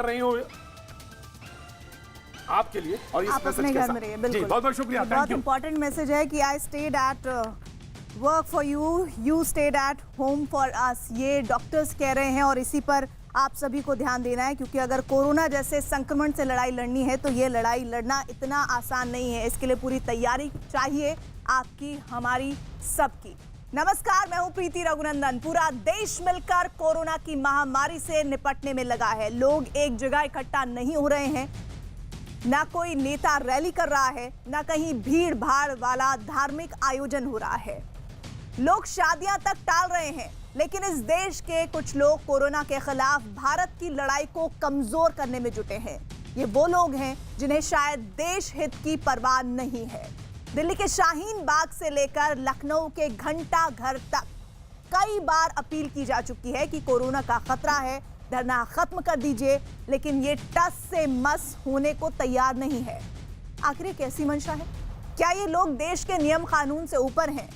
कर रही हूँ आपके लिए और इस आप अपने घर में रहिए। बिल्कुल, बहुत बहुत शुक्रिया। बहुत इंपॉर्टेंट मैसेज है कि I stayed at work for you, you stayed at home for us, ये डॉक्टर्स कह रहे हैं और इसी पर आप सभी को ध्यान देना है, क्योंकि अगर कोरोना जैसे संक्रमण से लड़ाई लड़नी है तो ये लड़ाई लड़ना इतना आसान नहीं है। इसके लिए पूरी तैयारी चाहिए, आपकी, हमारी, सबकी। नमस्कार, मैं हूं प्रीति रघुनंदन। पूरा देश मिलकर कोरोना की महामारी से निपटने में लगा है। लोग एक जगह इकट्ठा नहीं हो रहे हैं, ना कोई नेता रैली कर रहा है, ना कहीं भीड़ भाड़ वाला धार्मिक आयोजन हो रहा है। लोग शादियां तक टाल रहे हैं, लेकिन इस देश के कुछ लोग कोरोना के खिलाफ भारत की लड़ाई को कमजोर करने में जुटे हैं। ये वो लोग हैं जिन्हें शायद देश हित की परवाह नहीं है। दिल्ली के शाहीन बाग से लेकर लखनऊ के घंटा घर तक कई बार अपील की जा चुकी है कि कोरोना का खतरा है, धरना खत्म कर दीजिए, लेकिन ये टस से मस होने को तैयार नहीं है। आखिर ये कैसी मंशा है? क्या ये लोग देश के नियम कानून से ऊपर हैं?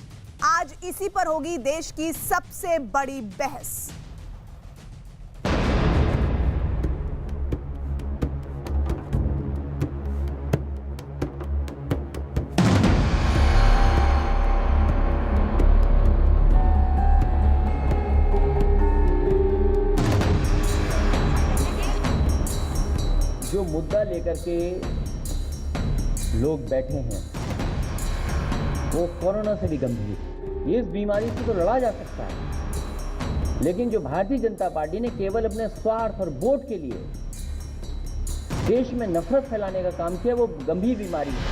आज इसी पर होगी देश की सबसे बड़ी बहस। जो मुद्दा लेकर के लोग बैठे हैं वो कोरोना से भी गंभीर है। इस बीमारी से तो लड़ा जा सकता है, लेकिन जो भारतीय जनता पार्टी ने केवल अपने स्वार्थ और वोट के लिए देश में नफरत फैलाने का काम किया, वो गंभीर बीमारी है।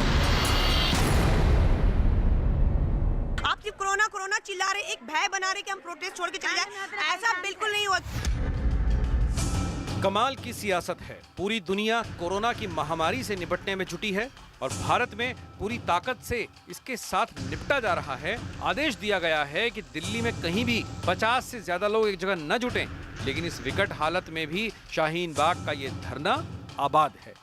आप सिर्फ कोरोना कोरोना चिल्ला रहे, एक भय बना रहे कि हम प्रोटेस्ट छोड़ के चले जाए, ऐसा बिल्कुल नहीं हुआ। कमाल की सियासत है। पूरी दुनिया कोरोना की महामारी से निपटने में जुटी है और भारत में पूरी ताकत से इसके साथ निपटा जा रहा है। आदेश दिया गया है कि दिल्ली में कहीं भी 50 से ज्यादा लोग एक जगह न जुटें, लेकिन इस विकट हालत में भी शाहीन बाग का ये धरना आबाद है।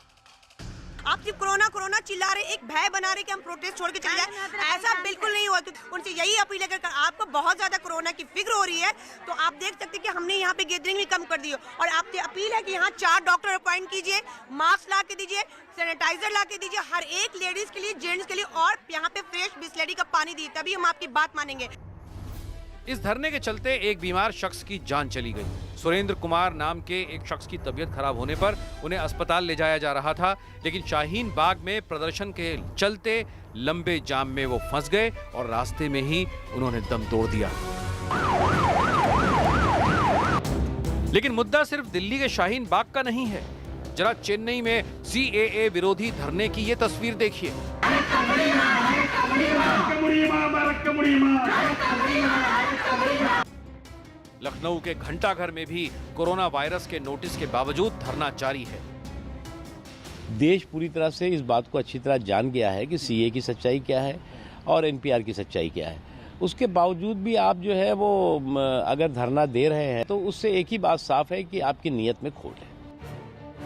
आप सिर्फ कोरोना कोरोना चिल्ला रहे, एक भय बना रहे कि हम प्रोटेस्ट छोड़ के चले जाए, ऐसा बिल्कुल नहीं हुआ। उनसे यही अपील है कि आपको बहुत ज्यादा कोरोना की फिक्र हो रही है तो आप देख सकते हैं कि हमने यहाँ पे गैदरिंग भी कम कर दी है और आपसे अपील है कि यहाँ 4 डॉक्टर अपॉइंट कीजिए, मास्क ला के दीजिए, सैनिटाइजर ला के दीजिए हर एक लेडीज के लिए, जेंट्स के लिए, और यहाँ पे फ्रेश बिस्लेरी का पानी दीजिए, तभी हम आपकी बात मानेंगे। इस धरने के चलते एक बीमार शख्स की जान चली गई। सुरेंद्र कुमार नाम के एक शख्स की तबीयत खराब होने पर उन्हें अस्पताल ले जाया जा रहा था, लेकिन शाहीन बाग में प्रदर्शन के चलते लंबे जाम में वो फंस गए और रास्ते में ही उन्होंने दम तोड़ दिया। लेकिन मुद्दा सिर्फ दिल्ली के शाहीन बाग का नहीं है। जरा चेन्नई में CAA विरोधी धरने की ये तस्वीर देखिए। लखनऊ के घंटा घर में भी कोरोना वायरस के नोटिस के बावजूद धरना जारी है। देश पूरी तरह से इस बात को अच्छी तरह जान गया है कि CAA की सच्चाई क्या है और NPR की सच्चाई क्या है। उसके बावजूद भी आप जो है वो अगर धरना दे रहे हैं तो उससे एक ही बात साफ है कि आपकी नीयत में खोट है।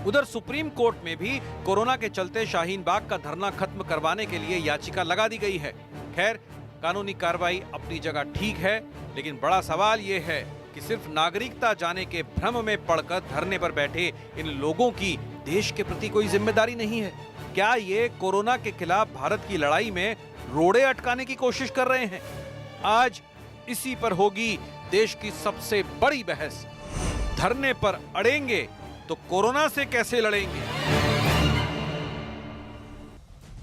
उधर सुप्रीम कोर्ट में भी कोरोना के चलते शाहीन बाग का धरना खत्म करवाने के लिए याचिका लगा दी गई है। खैर, कानूनी कार्रवाई अपनी जगह ठीक है, लेकिन बड़ा सवाल ये है कि सिर्फ नागरिकता जाने के भ्रम में पड़कर धरने पर बैठे इन लोगों की देश के प्रति कोई जिम्मेदारी नहीं है। क्या ये कोरोना के खिलाफ भारत की लड़ाई में रोड़े अटकाने की कोशिश कर रहे हैं? आज इसी पर होगी देश की सबसे बड़ी बहस। धरने पर अड़ेंगे तो कोरोना से कैसे लड़ेंगे?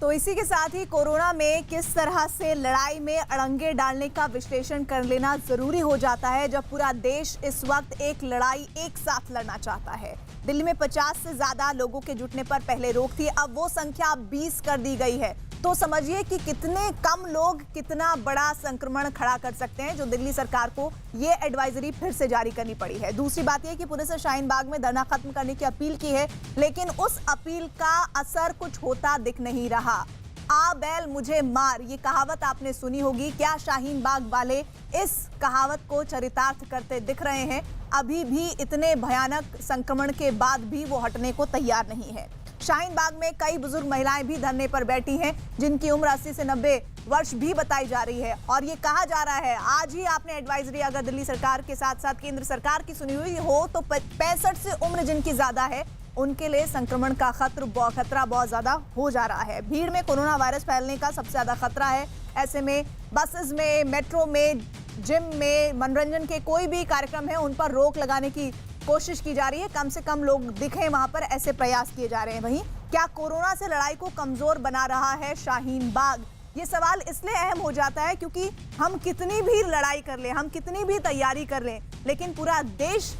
तो इसी के साथ ही कोरोना में किस तरह से लड़ाई में अड़ंगे डालने का विश्लेषण कर लेना जरूरी हो जाता है, जब पूरा देश इस वक्त एक लड़ाई एक साथ लड़ना चाहता है। दिल्ली में 50 से ज्यादा लोगों के जुटने पर पहले रोक थी, अब वो संख्या 20 कर दी गई है। तो समझिए कि कितने कम लोग कितना बड़ा संक्रमण खड़ा कर सकते हैं, जो दिल्ली सरकार को ये एडवाइजरी फिर से जारी करनी पड़ी है। दूसरी बात यह कि पुलिस ने शाहीन बाग में धरना खत्म करने की अपील की है, लेकिन उस अपील का असर कुछ होता दिख नहीं रहा। आ बैल मुझे मार, ये कहावत आपने सुनी होगी। क्या शाहीन बाग वाले इस कहावत को चरितार्थ करते दिख रहे हैं? अभी भी इतने भयानक संक्रमण के बाद भी वो हटने को तैयार नहीं है। शाहीन बाग में कई बुजुर्ग महिलाएं भी धरने पर बैठी हैं, जिनकी उम्र 80 से 90 वर्ष भी बताई जा रही है। और ये कहा जा रहा है, आज ही आपने एडवाइजरी अगर दिल्ली सरकार के साथ साथ केंद्र सरकार की सुनी हुई हो तो 65 से उम्र जिनकी ज्यादा है उनके लिए संक्रमण का खतरा बहुत ज़्यादा हो जा रहा है। भीड़ में कोरोना वायरस फैलने का सबसे ज़्यादा खतरा है। ऐसे में बसेस में, मेट्रो में, जिम में, मनोरंजन के कोई भी कार्यक्रम है उन पर रोक लगाने की कोशिश की जा रही है। कम से कम लोग दिखें वहां पर, ऐसे प्रयास किए जा रहे हैं। वहीं क्या कोरोना से लड़ाई को कमजोर बना रहा है शाहीन बाग? ये सवाल इसलिए अहम हो जाता है क्योंकि हम कितनी भी लड़ाई कर लें, हम कितनी भी तैयारी कर लें, लेकिन पूरा देश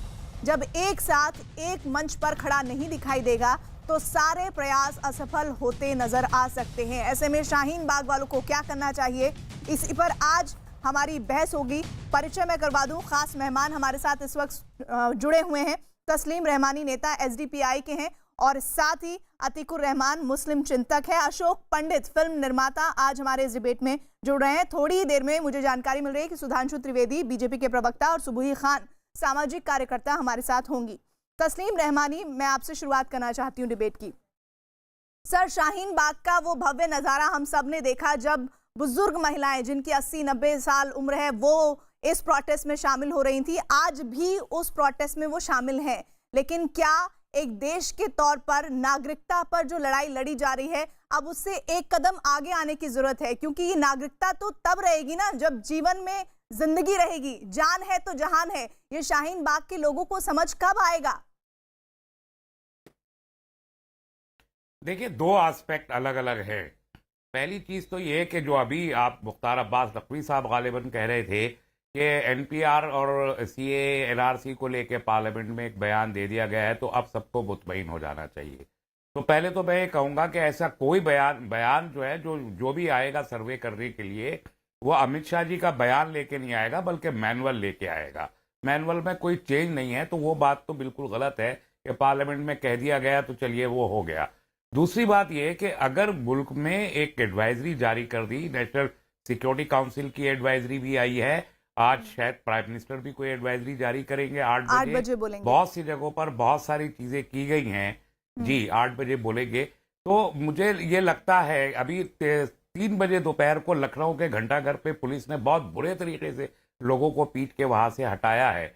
जब एक साथ एक मंच पर खड़ा नहीं दिखाई देगा तो सारे प्रयास असफल होते नजर आ सकते हैं। ऐसे में शाहीन बाग वालों को क्या करना चाहिए, इसी पर आज हमारी बहस होगी। परिचय मैं करवा दूं, खास मेहमान हमारे साथ इस वक्त जुड़े हुए हैं। तस्लीम रहमानी नेता एसडीपीआई के हैं और साथ ही अतीकुर रहमान मुस्लिम चिंतक है। अशोक पंडित फिल्म निर्माता आज हमारे इस डिबेट में जुड़ रहे हैं। थोड़ी ही देर में मुझे जानकारी मिल रही है कि सुधांशु त्रिवेदी बीजेपी के प्रवक्ता और सुबुही खान सामाजिक कार्यकर्ता हमारे साथ होंगी। तस्लीम रहमानी, मैं आपसे शुरुआत करना चाहती हूँ डिबेट की। सर, शाहीन बाग का वो भव्य नजारा हम सब ने देखा जब बुजुर्ग महिलाएं जिनकी 80-90 साल उम्र है वो इस प्रोटेस्ट में शामिल हो रही थी। आज भी उस प्रोटेस्ट में वो शामिल हैं, लेकिन क्या एक देश के तौर पर नागरिकता पर जो लड़ाई लड़ी जा रही है अब उससे एक कदम आगे आने की जरूरत है? क्योंकि ये नागरिकता तो तब रहेगी ना जब जीवन में जिंदगी रहेगी, जान है तो जहान है। ये शाहीन बाग के लोगों को समझ कब आएगा? देखिए, दो एस्पेक्ट अलग अलग है। पहली चीज तो ये कि जो अभी आप मुख्तार अब्बास नकवी साहब गालिबन कह रहे थे कि एनपीआर और सीए एनआरसी को लेके पार्लियामेंट में एक बयान दे दिया गया है तो अब सबको मुतमईन हो जाना चाहिए। तो पहले तो मैं ये कहूँगा कि ऐसा कोई बयान जो है जो भी आएगा सर्वे करने के लिए वो अमित शाह जी का बयान लेके नहीं आएगा बल्कि मैनुअल लेके आएगा। मैनुअल में कोई चेंज नहीं है, तो वो बात तो बिल्कुल गलत है कि पार्लियामेंट में कह दिया गया तो चलिए वो हो गया। दूसरी बात यह कि अगर मुल्क में एक एडवाइजरी जारी कर दी, नेशनल सिक्योरिटी काउंसिल की एडवाइजरी भी आई है, आज शायद प्राइम मिनिस्टर भी कोई एडवाइजरी जारी करेंगे 8 बजे बोलेंगे। बहुत सी जगहों पर बहुत सारी चीजें की गई हैं जी, 8 बजे बोलेंगे। तो मुझे ये लगता है अभी 3 बजे दोपहर को लखनऊ के घंटाघर पे पुलिस ने बहुत बुरे तरीके से लोगों को पीट के वहां से हटाया है।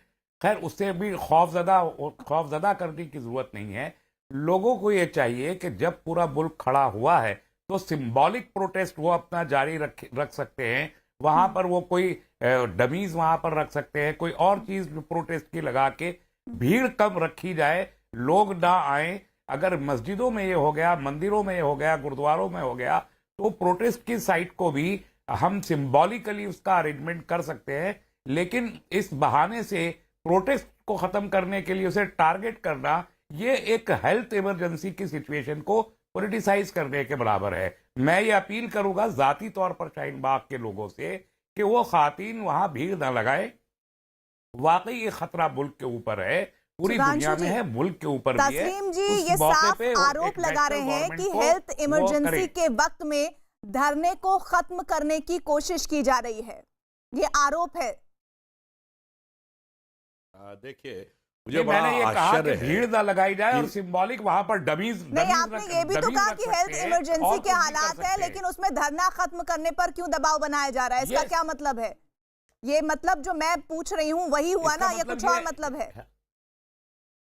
खैर, उससे भी खौफजदा करने की जरूरत नहीं है। लोगों को ये चाहिए कि जब पूरा मुल्क खड़ा हुआ है तो सिंबॉलिक प्रोटेस्ट वो अपना जारी रख सकते हैं। वहां पर वो कोई डमीज वहां पर रख सकते हैं, कोई और चीज प्रोटेस्ट की लगा के भीड़ कम रखी जाए, लोग ना आए। अगर मस्जिदों में ये हो गया, मंदिरों में ये हो गया, गुरुद्वारों में हो गया, तो प्रोटेस्ट की साइट को भी हम सिंबॉलिकली उसका अरेंजमेंट कर सकते हैं। लेकिन इस बहाने से प्रोटेस्ट को खत्म करने के लिए उसे टारगेट करना, ये एक हेल्थ इमरजेंसी की सिचुएशन को पॉलिटिसाइज करने के बराबर है। मैं ये अपील करूंगा जाती तौर पर शाहीन बाग के लोगों से कि वो खातीन वहां भीड़ ना लगाए। वाकई ये खतरा मुल्क के ऊपर है, पूरी दुनिया में है, मुल्क के ऊपर भी है। तस्लीम जी ये साफ आरोप लगा रहे हैं कि हेल्थ इमरजेंसी के वक्त में धरने को खत्म करने की कोशिश की जा रही है, ये आरोप है। देखिए, मुझे बड़ा ये कहा कि आश्चर्य भीड़ ना लगाई जाए और सिंबॉलिक वहां पर डमीज नहीं, आपने ये भी तो कहा कि हेल्थ इमरजेंसी के हालात है, लेकिन उसमें धरना खत्म करने पर क्यों दबाव बनाया जा रहा है? इसका क्या मतलब है? ये मतलब जो मैं पूछ रही हूँ वही हुआ ना, या कुछ और मतलब है?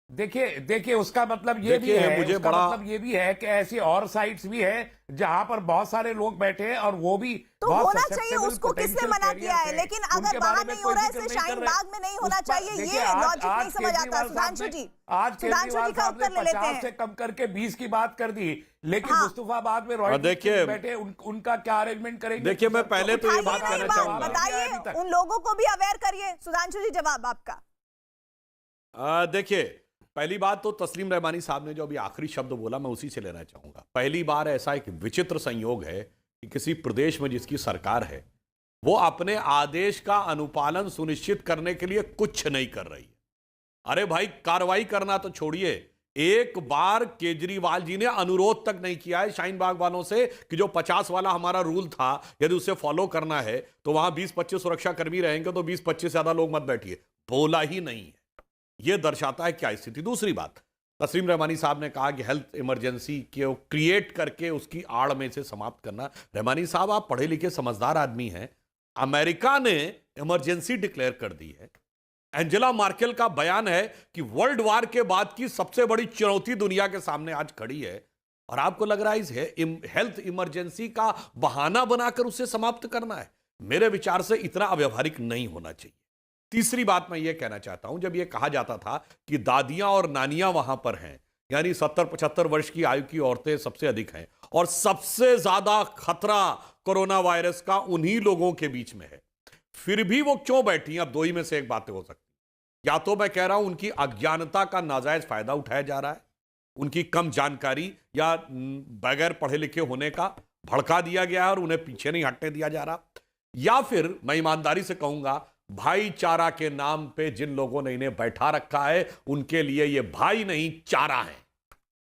देखिए उसका मतलब ये भी है, मुझे उसका बड़ा मतलब ये भी है कि ऐसी और साइट्स भी है जहां पर बहुत सारे लोग बैठे हैं और वो भी तो होना चाहिए, उसको किसने मना किया है? लेकिन अगर वहां नहीं हो रहा है, इससे शाहीन बाग में नहीं होना चाहिए, ये लॉजिक नहीं समझ आता। सुधांशु जी, सुधांशु जी का उत्तर ले लेते हैं। से कम करके 20 की बात कर दी, लेकिन मुस्तफाबाद में देखिए बैठे उनका क्या अरेंजमेंट करेंगे? देखिए, मैं पहले तो ये बात कहना चाहूंगा, बताइए, उन लोगों को भी अवेयर करिए। सुधांशु जी, जवाब आपका। देखिए, पहली बात तो तस्लीम रहमानी साहब ने जो अभी आखिरी शब्द बोला मैं उसी से लेना चाहूंगा। पहली बार ऐसा एक विचित्र संयोग है कि किसी प्रदेश में जिसकी सरकार है वो अपने आदेश का अनुपालन सुनिश्चित करने के लिए कुछ नहीं कर रही है। अरे भाई, कार्रवाई करना तो छोड़िए, एक बार केजरीवाल जी ने अनुरोध तक नहीं किया है शाहीन बाग वालों से कि जो 50 वाला हमारा रूल था यदि उसे फॉलो करना है तो वहां 20-25 सुरक्षा कर्मी रहेंगे तो 20-25 ज्यादा लोग मत बैठिए। बोला ही नहीं है। यह दर्शाता है क्या स्थिति। दूसरी बात, तस्लीम रहमानी साहब ने कहा कि हेल्थ इमरजेंसी को क्रिएट करके उसकी आड़ में से समाप्त करना। रहमानी साहब, आप पढ़े लिखे समझदार आदमी हैं। अमेरिका ने इमरजेंसी डिक्लेयर कर दी है, एंजेला मार्केल का बयान है कि वर्ल्ड वार के बाद की सबसे बड़ी चुनौती दुनिया के सामने आज खड़ी है, और आपको लग रहा है इस हेल्थ इमरजेंसी का बहाना बनाकर उसे समाप्त करना है। मेरे विचार से इतना अव्यावहारिक नहीं होना चाहिए। तीसरी बात मैं ये कहना चाहता हूं, जब ये कहा जाता था कि दादियां और नानियां वहां पर हैं, यानी 70-75 वर्ष की आयु की औरतें सबसे अधिक हैं, और सबसे ज्यादा खतरा कोरोना वायरस का उन्हीं लोगों के बीच में है, फिर भी वो क्यों बैठी? अब दो ही में से एक बातें हो सकती, या तो मैं कह रहा हूं उनकी अज्ञानता का नाजायज फायदा उठाया जा रहा है, उनकी कम जानकारी या बगैर पढ़े लिखे होने का भड़का दिया गया है और उन्हें पीछे नहीं हटने दिया जा रहा, या फिर मैं ईमानदारी से कहूंगा भाईचारा के नाम पे जिन लोगों ने इन्हें बैठा रखा है उनके लिए ये भाई नहीं चारा है,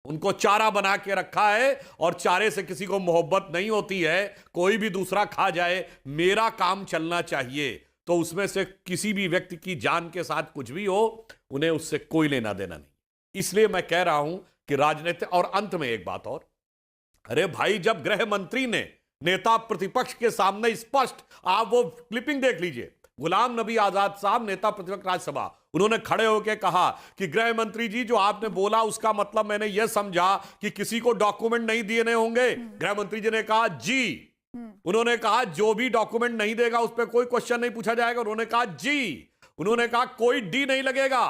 उनको चारा बना के रखा है, और चारे से किसी को मोहब्बत नहीं होती है। कोई भी दूसरा खा जाए, मेरा काम चलना चाहिए, तो उसमें से किसी भी व्यक्ति की जान के साथ कुछ भी हो, उन्हें उससे कोई लेना देना नहीं। इसलिए मैं कह रहा हूं कि राजनीतिक, और अंत में एक बात और, अरे भाई, जब गृह मंत्री ने नेता प्रतिपक्ष के सामने स्पष्ट, आप वो क्लिपिंग देख लीजिए, गुलाम नबी आजाद साहब, नेता प्रतिपक्ष राज्यसभा, उन्होंने खड़े होकर कहा कि गृह मंत्री जी जो आपने बोला उसका मतलब मैंने यह समझा कि किसी को डॉक्यूमेंट नहीं देने होंगे। गृह मंत्री जी ने कहा जी, उन्होंने कहा जो भी डॉक्यूमेंट नहीं देगा उस पर कोई क्वेश्चन नहीं पूछा जाएगा, उन्होंने कहा जी, उन्होंने कहा कोई डी नहीं लगेगा,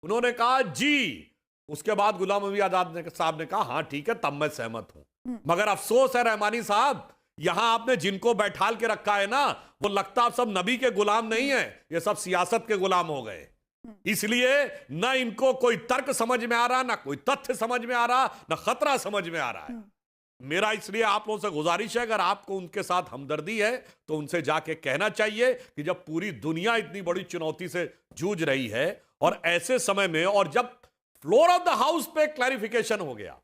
उन्होंने कहा जी। उसके बाद गुलाम नबी आजाद साहब ने कहा हाँ ठीक है, तब मैं सहमत हूं। मगर अफसोस है रहमानी साहब, यहां आपने जिनको बैठाल के रखा है ना, वो लगता आप सब नबी के गुलाम नहीं है, ये सब सियासत के गुलाम हो गए। इसलिए न इनको कोई तर्क समझ में आ रहा, ना कोई तथ्य समझ में आ रहा, ना खतरा समझ में आ रहा है। मेरा इसलिए आप लोगों से गुजारिश है, अगर आपको उनके साथ हमदर्दी है तो उनसे जाके कहना चाहिए कि जब पूरी दुनिया इतनी बड़ी चुनौती से जूझ रही है, और ऐसे समय में, और जब फ्लोर ऑफ द हाउस पे क्लैरिफिकेशन हो गया,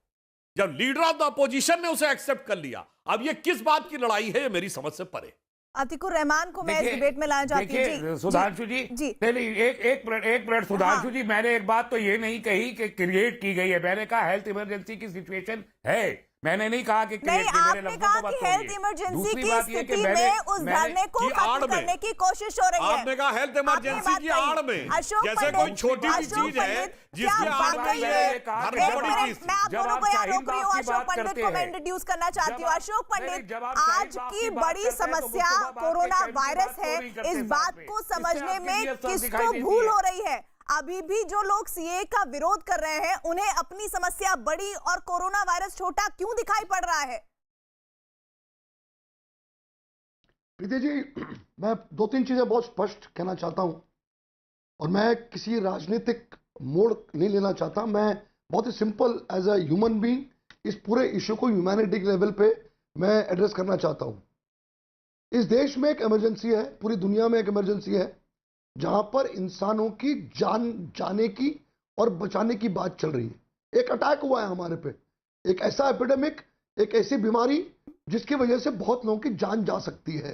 जब लीडर ऑफ द अपोजिशन ने उसे एक्सेप्ट कर लिया, अब ये किस बात की लड़ाई है, ये मेरी समझ से परे। अतिकुर रहमान को मैं इस डिबेट में लाना चाहती हूँ। सुधांशु जी, एक मिनट सुधांशु जी, मैंने एक बात तो ये नहीं कही कि क्रिएट की गई है, मैंने कहा हेल्थ इमरजेंसी की सिचुएशन है, मैंने नहीं कहा कि नहीं, आपने कहा कि हेल्थ इमरजेंसी की स्थिति में उस धरने को खत्म करने की कोशिश हो रही है। आपने कहा हेल्थ इमरजेंसी की आड़ में, जैसे कोई छोटी सी चीज है जिसके आड़ में ये बड़ी चीज। मैं आप दोनों को यहाँ रोक रही हूँ, अशोक पंडित को मैं इंट्रोड्यूस करना चाहती हूँ। अशोक पंडित, आज की बड़ी समस्या कोरोना वायरस है, इस बात को समझने में किसको भूल हो रही है? अभी भी जो लोग सीए का विरोध कर रहे हैं, उन्हें अपनी समस्या बड़ी और कोरोना वायरस छोटा क्यों दिखाई पड़ रहा है? प्रीति जी, मैं दो तीन चीजें बहुत स्पष्ट कहना चाहता हूं, और मैं किसी राजनीतिक मोड़ नहीं लेना चाहता। मैं बहुत ही simple as a human being इस पूरे इश्यू को ह्यूमैनिटी के लेवल पे मैं एड्रेस करना चाहता हूं। इस देश में एक इमरजेंसी है, पूरी दुनिया में एक इमरजेंसी है, जहां पर इंसानों की जान जाने की और बचाने की बात चल रही है। एक अटैक हुआ है हमारे पे, एक ऐसा एपिडेमिक, एक ऐसी बीमारी जिसकी वजह से बहुत लोगों की जान जा सकती है।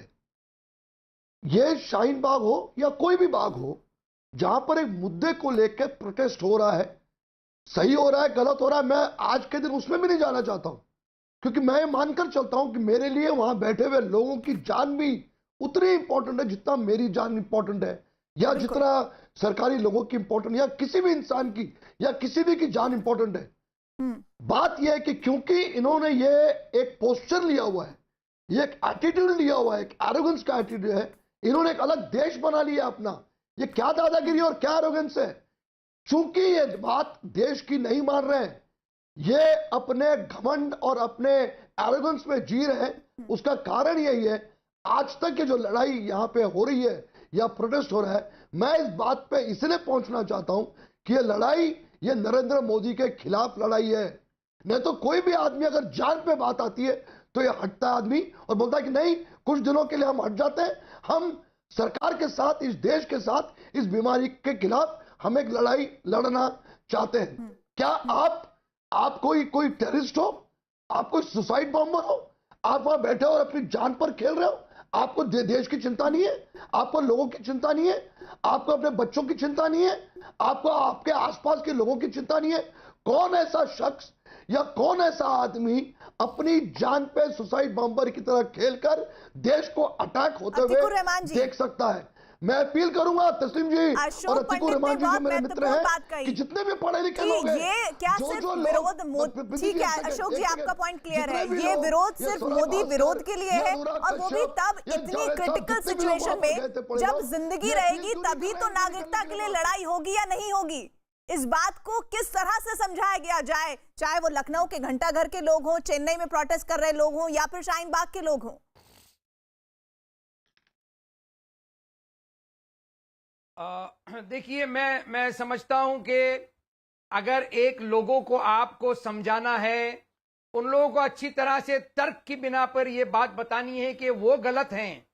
ये शाहीन बाग हो या कोई भी बाग हो, जहां पर एक मुद्दे को लेकर प्रोटेस्ट हो रहा है, सही हो रहा है गलत हो रहा है, मैं आज के दिन उसमें भी नहीं जाना चाहता हूं, क्योंकि मैं मानकर चलता हूं कि मेरे लिए वहां बैठे हुए लोगों की जान भी उतनी इंपॉर्टेंट है जितना मेरी जान इंपॉर्टेंट है, या जितना सरकारी लोगों की इंपॉर्टेंट, या किसी भी इंसान की या किसी भी की जान इंपॉर्टेंट है। बात यह है कि क्योंकि इन्होंने ये एक पोस्चर लिया हुआ है, ये एक एटीट्यूड लिया हुआ है, एक एरोगेंस का एटीट्यूड है, इन्होंने एक अलग देश बना लिया अपना। ये क्या दादागिरी और क्या एरोगेंस है? चूंकि ये बात देश की नहीं मान रहे हैं, ये अपने घमंड और अपने एरोगेंस में जी रहे हैं। उसका कारण यही है, आज तक ये जो लड़ाई यहाँ पे हो रही है या प्रोटेस्ट हो रहा है, मैं इस बात पे इसलिए पहुंचना चाहता हूं कि ये लड़ाई, ये नरेंद्र मोदी के खिलाफ लड़ाई है। नहीं तो कोई भी आदमी अगर जान पे बात आती है तो ये हटता है आदमी और बोलता है कि नहीं, कुछ दिनों के लिए हम हट जाते हैं, हम सरकार के साथ, इस देश के साथ, इस बीमारी के खिलाफ हम एक लड़ाई लड़ना चाहते हैं। क्या आप कोई टेररिस्ट हो, आप कोई सुसाइड बॉम्बर हो, आप वहां बैठे हो और अपनी जान पर खेल रहे हो? आपको देश की चिंता नहीं है? आपको लोगों की चिंता नहीं है? आपको अपने बच्चों की चिंता नहीं है? आपको आपके आसपास के लोगों की चिंता नहीं है? कौन ऐसा शख्स या कौन ऐसा आदमी अपनी जान पे सुसाइड बॉम्बर की तरह खेलकर देश को अटैक होते हुए देख सकता है? मैं अपील करूंगा तस्लीम जी अशोक और अतीकुर पंडित ने रहमान जी जो बहुत मेरे मित्र महत्वपूर्ण हैं बात कही कि जितने भी पढ़े लिखे कि लोग हैं, ये क्या जो- सिर्फ जो लोग- विरोध प्रीति ठीक जी, है एक सेकंड, अशोक जी एक आपका सेकंड। पॉइंट क्लियर है, जितने भी ये लोग, विरोध ये सिर्फ सोना मोदी भास्कर, विरोध के लिए ये है अनुराग और वो भी कश्यप, तब ये इतनी जावेद साहब, क्रिटिकल जितने भी लोग सिचुएशन वहाँ पर गए थे में पढ़े जब लोग, जिंदगी ये रहेगी अपनी तभी तो दूरी नागरिकता के लिए लड़ाई होगी या नहीं होगी। इस बात को किस तरह से समझाया गया जाए, चाहे वो लखनऊ के घंटाघर के लोग हों, चेन्नई में प्रोटेस्ट कर रहे लोग हों या फिर शाहीन बाग के लोग हों। देखिए मैं समझता हूं कि अगर एक लोगों को आपको समझाना है, उन लोगों को अच्छी तरह से तर्क की बिना पर यह बात बतानी है कि वो गलत हैं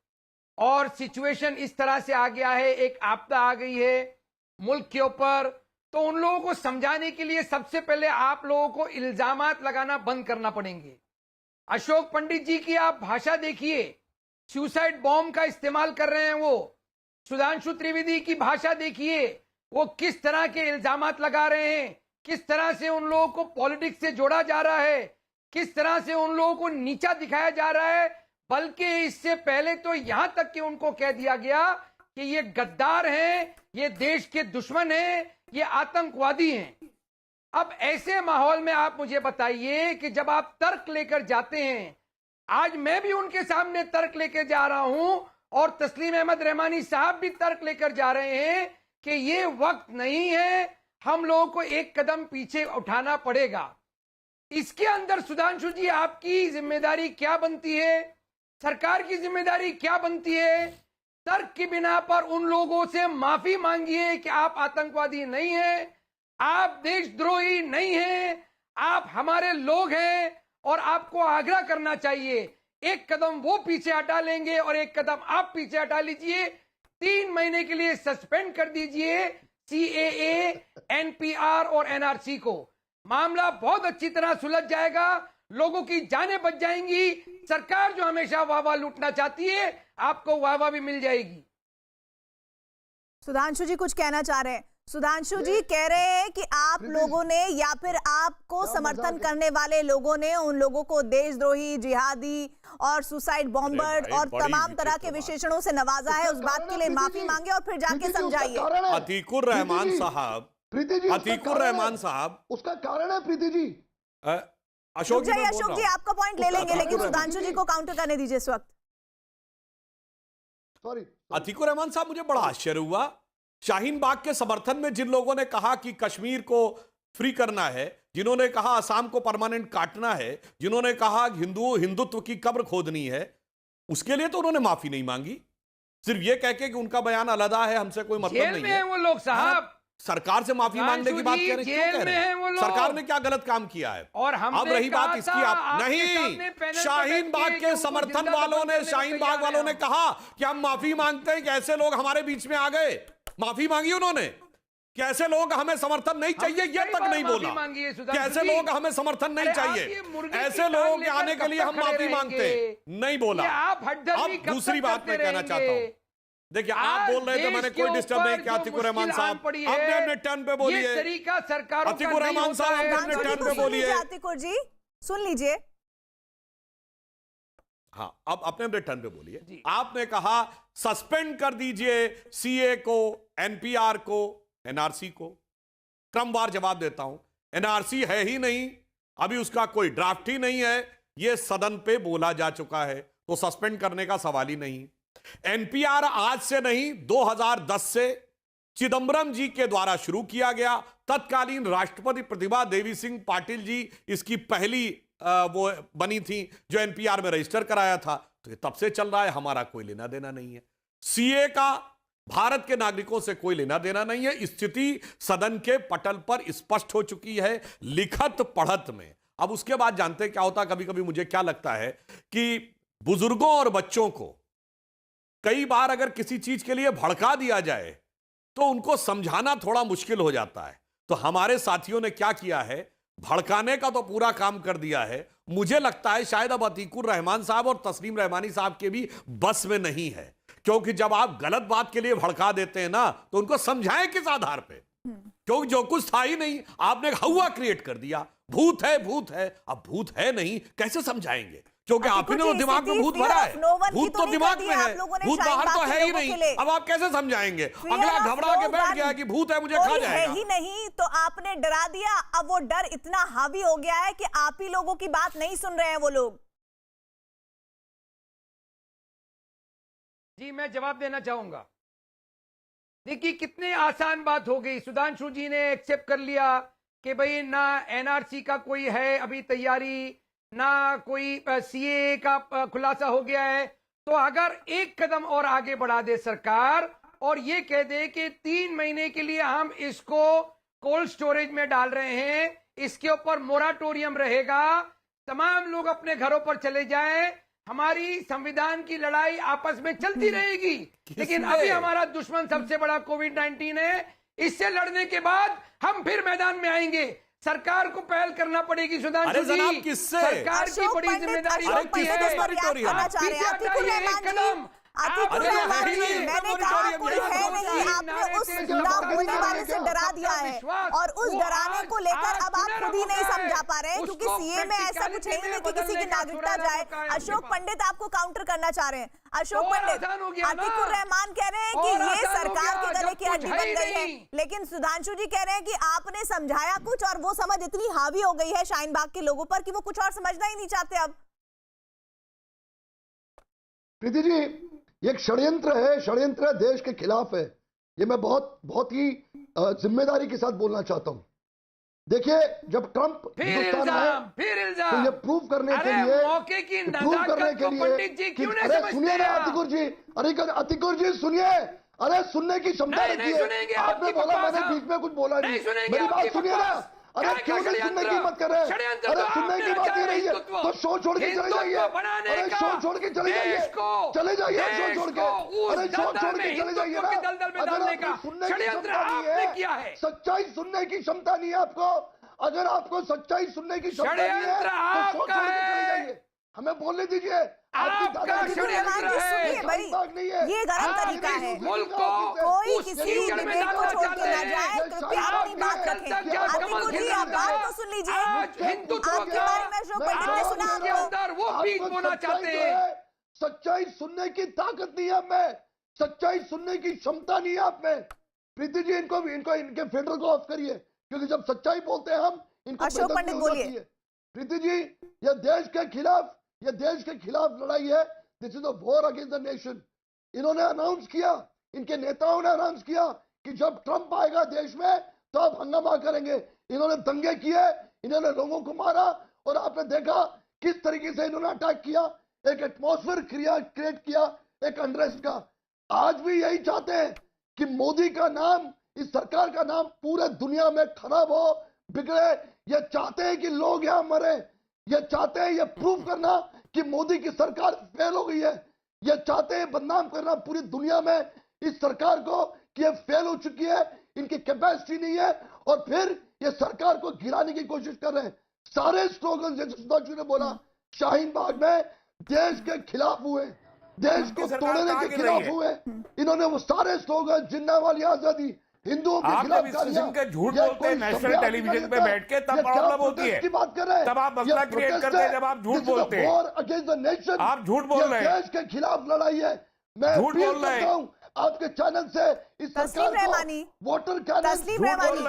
और सिचुएशन इस तरह से आ गया है, एक आपदा आ गई है मुल्क के ऊपर, तो उन लोगों को समझाने के लिए सबसे पहले आप लोगों को इल्जामात लगाना बंद करना पड़ेंगे। अशोक पंडित जी की आप भाषा देखिए, सुसाइड बॉम्ब का इस्तेमाल कर रहे हैं वो। सुधांशु त्रिवेदी की भाषा देखिए, वो किस तरह के इल्जामात लगा रहे हैं, किस तरह से उन लोगों को पॉलिटिक्स से जोड़ा जा रहा है, किस तरह से उन लोगों को नीचा दिखाया जा रहा है। बल्कि इससे पहले तो यहां तक कि उनको कह दिया गया कि ये गद्दार हैं, ये देश के दुश्मन हैं, ये आतंकवादी हैं। अब ऐसे माहौल में आप मुझे बताइए कि जब आप तर्क लेकर जाते हैं, आज मैं भी उनके सामने तर्क लेकर जा रहा हूं और तस्लीम अहमद रहमानी साहब भी तर्क लेकर जा रहे हैं कि ये वक्त नहीं है, हम लोगों को एक कदम पीछे उठाना पड़ेगा। इसके अंदर सुधांशु जी आपकी जिम्मेदारी क्या बनती है, सरकार की जिम्मेदारी क्या बनती है? तर्क की बिना पर उन लोगों से माफी मांगिए कि आप आतंकवादी नहीं हैं, आप देशद्रोही नहीं हैं, आप हमारे लोग हैं और आपको आग्रह करना चाहिए, एक कदम वो पीछे हटा लेंगे और एक कदम आप पीछे हटा लीजिए। 3 महीने के लिए सस्पेंड कर दीजिए CAA, NPR और NRC को। मामला बहुत अच्छी तरह सुलझ जाएगा, लोगों की जानें बच जाएंगी। सरकार जो हमेशा वाहवाह लूटना चाहती है, आपको वाहवाह भी मिल जाएगी। सुधांशु जी कुछ कहना चाह रहे हैं। सुधांशु जी कह रहे हैं कि आप लोगों ने या फिर आपको समर्थन करने वाले लोगों ने उन लोगों को देशद्रोही, जिहादी और सुसाइड बॉम्बर और तमाम तरह के विशेषणों से नवाजा है। उस बात के लिए माफी मांगे और फिर जाके समझाइए। अतीकुर रहमान साहब, प्रीति जी, अतीकुर रहमान साहब, उसका कारण है प्रीति जी, अशोक जी, मैं बोल अशोक रहा जी हूं। आपका पॉइंट ले लेंगे, लेकिन सुधांशु जी को काउंटर करने दीजिए इस वक्त। सॉरी अतीकुर रहमान साहब, मुझे बड़ा आश्चर्य हुआ, शाहीन बाग के समर्थन में जिन लोगों ने कहा कि कश्मीर को फ्री करना है, जिन्होंने कहा असम को परमानेंट काटना है, जिन्होंने कहा हिंदुत्व की कब्र खोदनी है, उसके लिए तो उन्होंने माफी नहीं मांगी। सिर्फ ये कह के कि उनका बयान अलग है, हमसे कोई मतलब जेल नहीं में है। है वो लोग साहब, सरकार से माफी मांगने की बात कह रहे हैं, क्यों कह रहे हैं? सरकार ने क्या गलत काम किया है? और हमने अब रही बात कहा इसकी, था, आप आपके सामने नहीं, पैनल पर शाहीन बाग बैठ के उनको समर्थन जिंदा वालों दफन ने, करने शाहीन को बाग तैयार वालों ने हैं। कहा कि हम माफी मांगते हैं कि ऐसे लोग हमारे बीच में आ गए। माफी मांगी उन्होंने, कैसे लोग हमें समर्थन नहीं चाहिए ये तक नहीं बोला, कैसे लोग हमें समर्थन नहीं चाहिए, ऐसे लोग आने के लिए हम माफी मांगते नहीं बोला। अब दूसरी बात मैं कहना चाहता हूं, देखिए आप बोल रहे थे मैंने कोई डिस्टर्ब नहीं किया। अतीकुर रहमान साहब आपने अपने टर्न पे बोलिए, तरीका सरकार अतीकुर रहमान साहब आपने अपने टर्न पे बोलिए। अतीकुर जी सुन लीजिए। हाँ, अब अपने अपने टर्न पे बोलिए। आपने कहा सस्पेंड कर दीजिए CA को, NPR को, NRC को। क्रमवार जवाब देता हूं, NRC है ही नहीं, अभी उसका कोई ड्राफ्ट ही नहीं है, यह सदन पे बोला जा चुका है, तो सस्पेंड करने का सवाल ही नहीं। NPR आज से नहीं, 2010 से चिदंबरम जी के द्वारा शुरू किया गया। तत्कालीन राष्ट्रपति प्रतिभा देवी सिंह पाटिल जी इसकी पहली वो बनी थी जो NPR में रजिस्टर कराया था, तो ये तब से चल रहा है, हमारा कोई लेना देना नहीं है। CA का भारत के नागरिकों से कोई लेना देना नहीं है। स्थिति सदन के पटल पर स्पष्ट हो चुकी है, लिखत पढ़त में। अब उसके बाद जानते हैं क्या होता, कभी कभी मुझे क्या लगता है कि बुजुर्गों और बच्चों को कई बार अगर किसी चीज के लिए भड़का दिया जाए तो उनको समझाना थोड़ा मुश्किल हो जाता है। तो हमारे साथियों ने क्या किया है, भड़काने का तो पूरा काम कर दिया है। मुझे लगता है शायद अब अतीकुर रहमान साहब और तस्लीम रहमानी साहब के भी बस में नहीं है, क्योंकि जब आप गलत बात के लिए भड़का देते हैं ना, तो उनको समझाएं किस आधार पे, क्योंकि जो कुछ था ही नहीं, आपने हवा क्रिएट कर दिया। भूत है, अब भूत है नहीं, कैसे समझाएंगे? क्योंकि आप ही ने तो दिमाग में भूत भरा है। भूत तो दिमाग में है, भूत बाहर तो है ही नहीं। अब आप कैसे समझाएंगे? अगला घबरा के बैठ गया कि भूत है, मुझे खा जाएगा। है ही नहीं तो आपने डरा दिया। अब वो डर इतना हावी हो गया है कि आप ही लोगों की बात नहीं सुन रहे हैं वो लोग। जी मैं जवाब देना चाहूंगा। देखिए कितनी आसान बात हो गई। सुधांशु जी ने एक्सेप्ट कर लिया कि भाई ना एनआरसी का कोई है अभी तैयारी, ना कोई सीए का खुलासा हो गया है। तो अगर एक कदम और आगे बढ़ा दे सरकार और ये कह दे कि 3 महीने के लिए हम इसको कोल्ड स्टोरेज में डाल रहे हैं, इसके ऊपर मोराटोरियम रहेगा, तमाम लोग अपने घरों पर चले जाएं, हमारी संविधान की लड़ाई आपस में चलती रहेगी। लेकिन अभी हमारा दुश्मन सबसे बड़ा कोविड-19 है। इससे लड़ने के बाद हम फिर मैदान में आएंगे। सरकार को पहल करना पड़ेगी। सुधांशु जी, किससे? सरकार की बड़ी जिम्मेदारी होती है। मैंने कहा कोई है नहीं, आपने उस चुनाव होने वाले से डरा दिया है और उस डराने को लेकर अब आप खुद ही नहीं समझा पा रहे हैं, क्योंकि सीए में ऐसा कुछ है नहीं कि किसी की नागरिकता जाए। अशोक पंडित आपको काउंटर करना चाह रहे हैं। अशोक पंडित, अतीकुर रहमान कह रहे हैं कि ये सरकार के गले की हड्डी बन गई है, लेकिन सुधांशु जी कह रहे हैं कि आपने समझाया कुछ और वो समझ इतनी हावी हो गई है शाहीन बाग के लोगों पर कि वो कुछ और समझना ही नहीं चाहते। अब प्रीति जी, ये एक षड्यंत्र है, षड्यंत्र देश के खिलाफ है। ये मैं बहुत ही जिम्मेदारी के साथ बोलना चाहता हूं। देखिए, जब ट्रंप हिंदुस्तान में, तो ये प्रूव करने के लिए, अरे सुनिए ना अतिकुर जी, अतिकुर जी सुनिए, अरे सुनने की क्षमता रखिए। आपने बोला, मैंने बीच में कुछ बोला नहीं, मेरी बात सुनिए ना। अरे क्यों नहीं सुनने की मत कर रहे? अरे सुनने की बात ही रही है तो शो छोड़ के चले जाइए। अरे शो छोड़ के चले जाइए, चले जाइए शो छोड़ के। अरे शो छोड़ के चले जाइए ना। अगर आपको सुनने की क्षमता नहीं है, सच्चाई सुनने की क्षमता नहीं है आपको, अगर आपको सच्चाई सुनने की क्षमता नहीं है तो शो छोड़ के चले जाइए। हमें बोलने दीजिए। ये गलत तरीका है। कोई किसी डिबेट को छोड़ के ना जाए, कृपया अपनी बात रखें। अतिकुर जी, आप बात तो सुन लीजिए। आपके बारे में अशोक पंडित ने सुना आपको। सच्चाई सुनने की ताकत नहीं है आप में, सच्चाई सुनने की क्षमता नहीं है आप में। प्रीति जी, इनके फिल्टर को ऑफ करिए, क्योंकि जब सच्चाई बोलते हैं हम, इनको अशोक पंडित बोलिए। प्रीति जी, ये देश के खिलाफ लड़ाई है। This is a war against the nation. इन्होंने अनाउंस किया, इनके नेताओं ने अनाउंस किया कि जब ट्रंप आएगा देश में तो आप हंगामा करेंगे। इन्होंने दंगे किए, इन्होंने लोगों को मारा, और आपने देखा किस तरीके से इन्होंने अटैक किया, एक एटमॉस्फेयर क्रिएट किया एक अनरेस्ट का। आज भी यही चाहते हैं कि मोदी का नाम, इस सरकार का नाम पूरे दुनिया में खराब हो, बिगड़े। ये चाहते हैं कि लोग यहाँ मरे, ये चाहते हैं ये प्रूव करना कि मोदी की सरकार फेल हो गई है। ये चाहते हैं बदनाम करना पूरी दुनिया में इस सरकार को कि ये फेल हो चुकी है, इनकी कैपेसिटी नहीं है, और फिर ये सरकार को गिराने की कोशिश कर रहे हैं। सारे स्लोगन जैसे सुधांशु ने बोला, शाहीन बाग में देश के खिलाफ हुए, देश को तोड़ने के खिलाफ हुए। इन्होंने वो सारे स्लोगन, जिन्ना वाली आजादी, हिंदुओं के खिलाफ झूठ बोलते हैं नेशनल टेलीविजन पे बैठ के, तब प्रॉब्लम होती है। बात कर रहे हैं, तब आप मसला क्रिएट करते हैं जब आप झूठ बोलते हैं। आप झूठ बोल रहे हैं, देश के खिलाफ लड़ाई है। मैं झूठ बोल रहे हैं आपके चैनल से, इस तस्लीम रहमानी, वोटर तस्लीम रहमानी,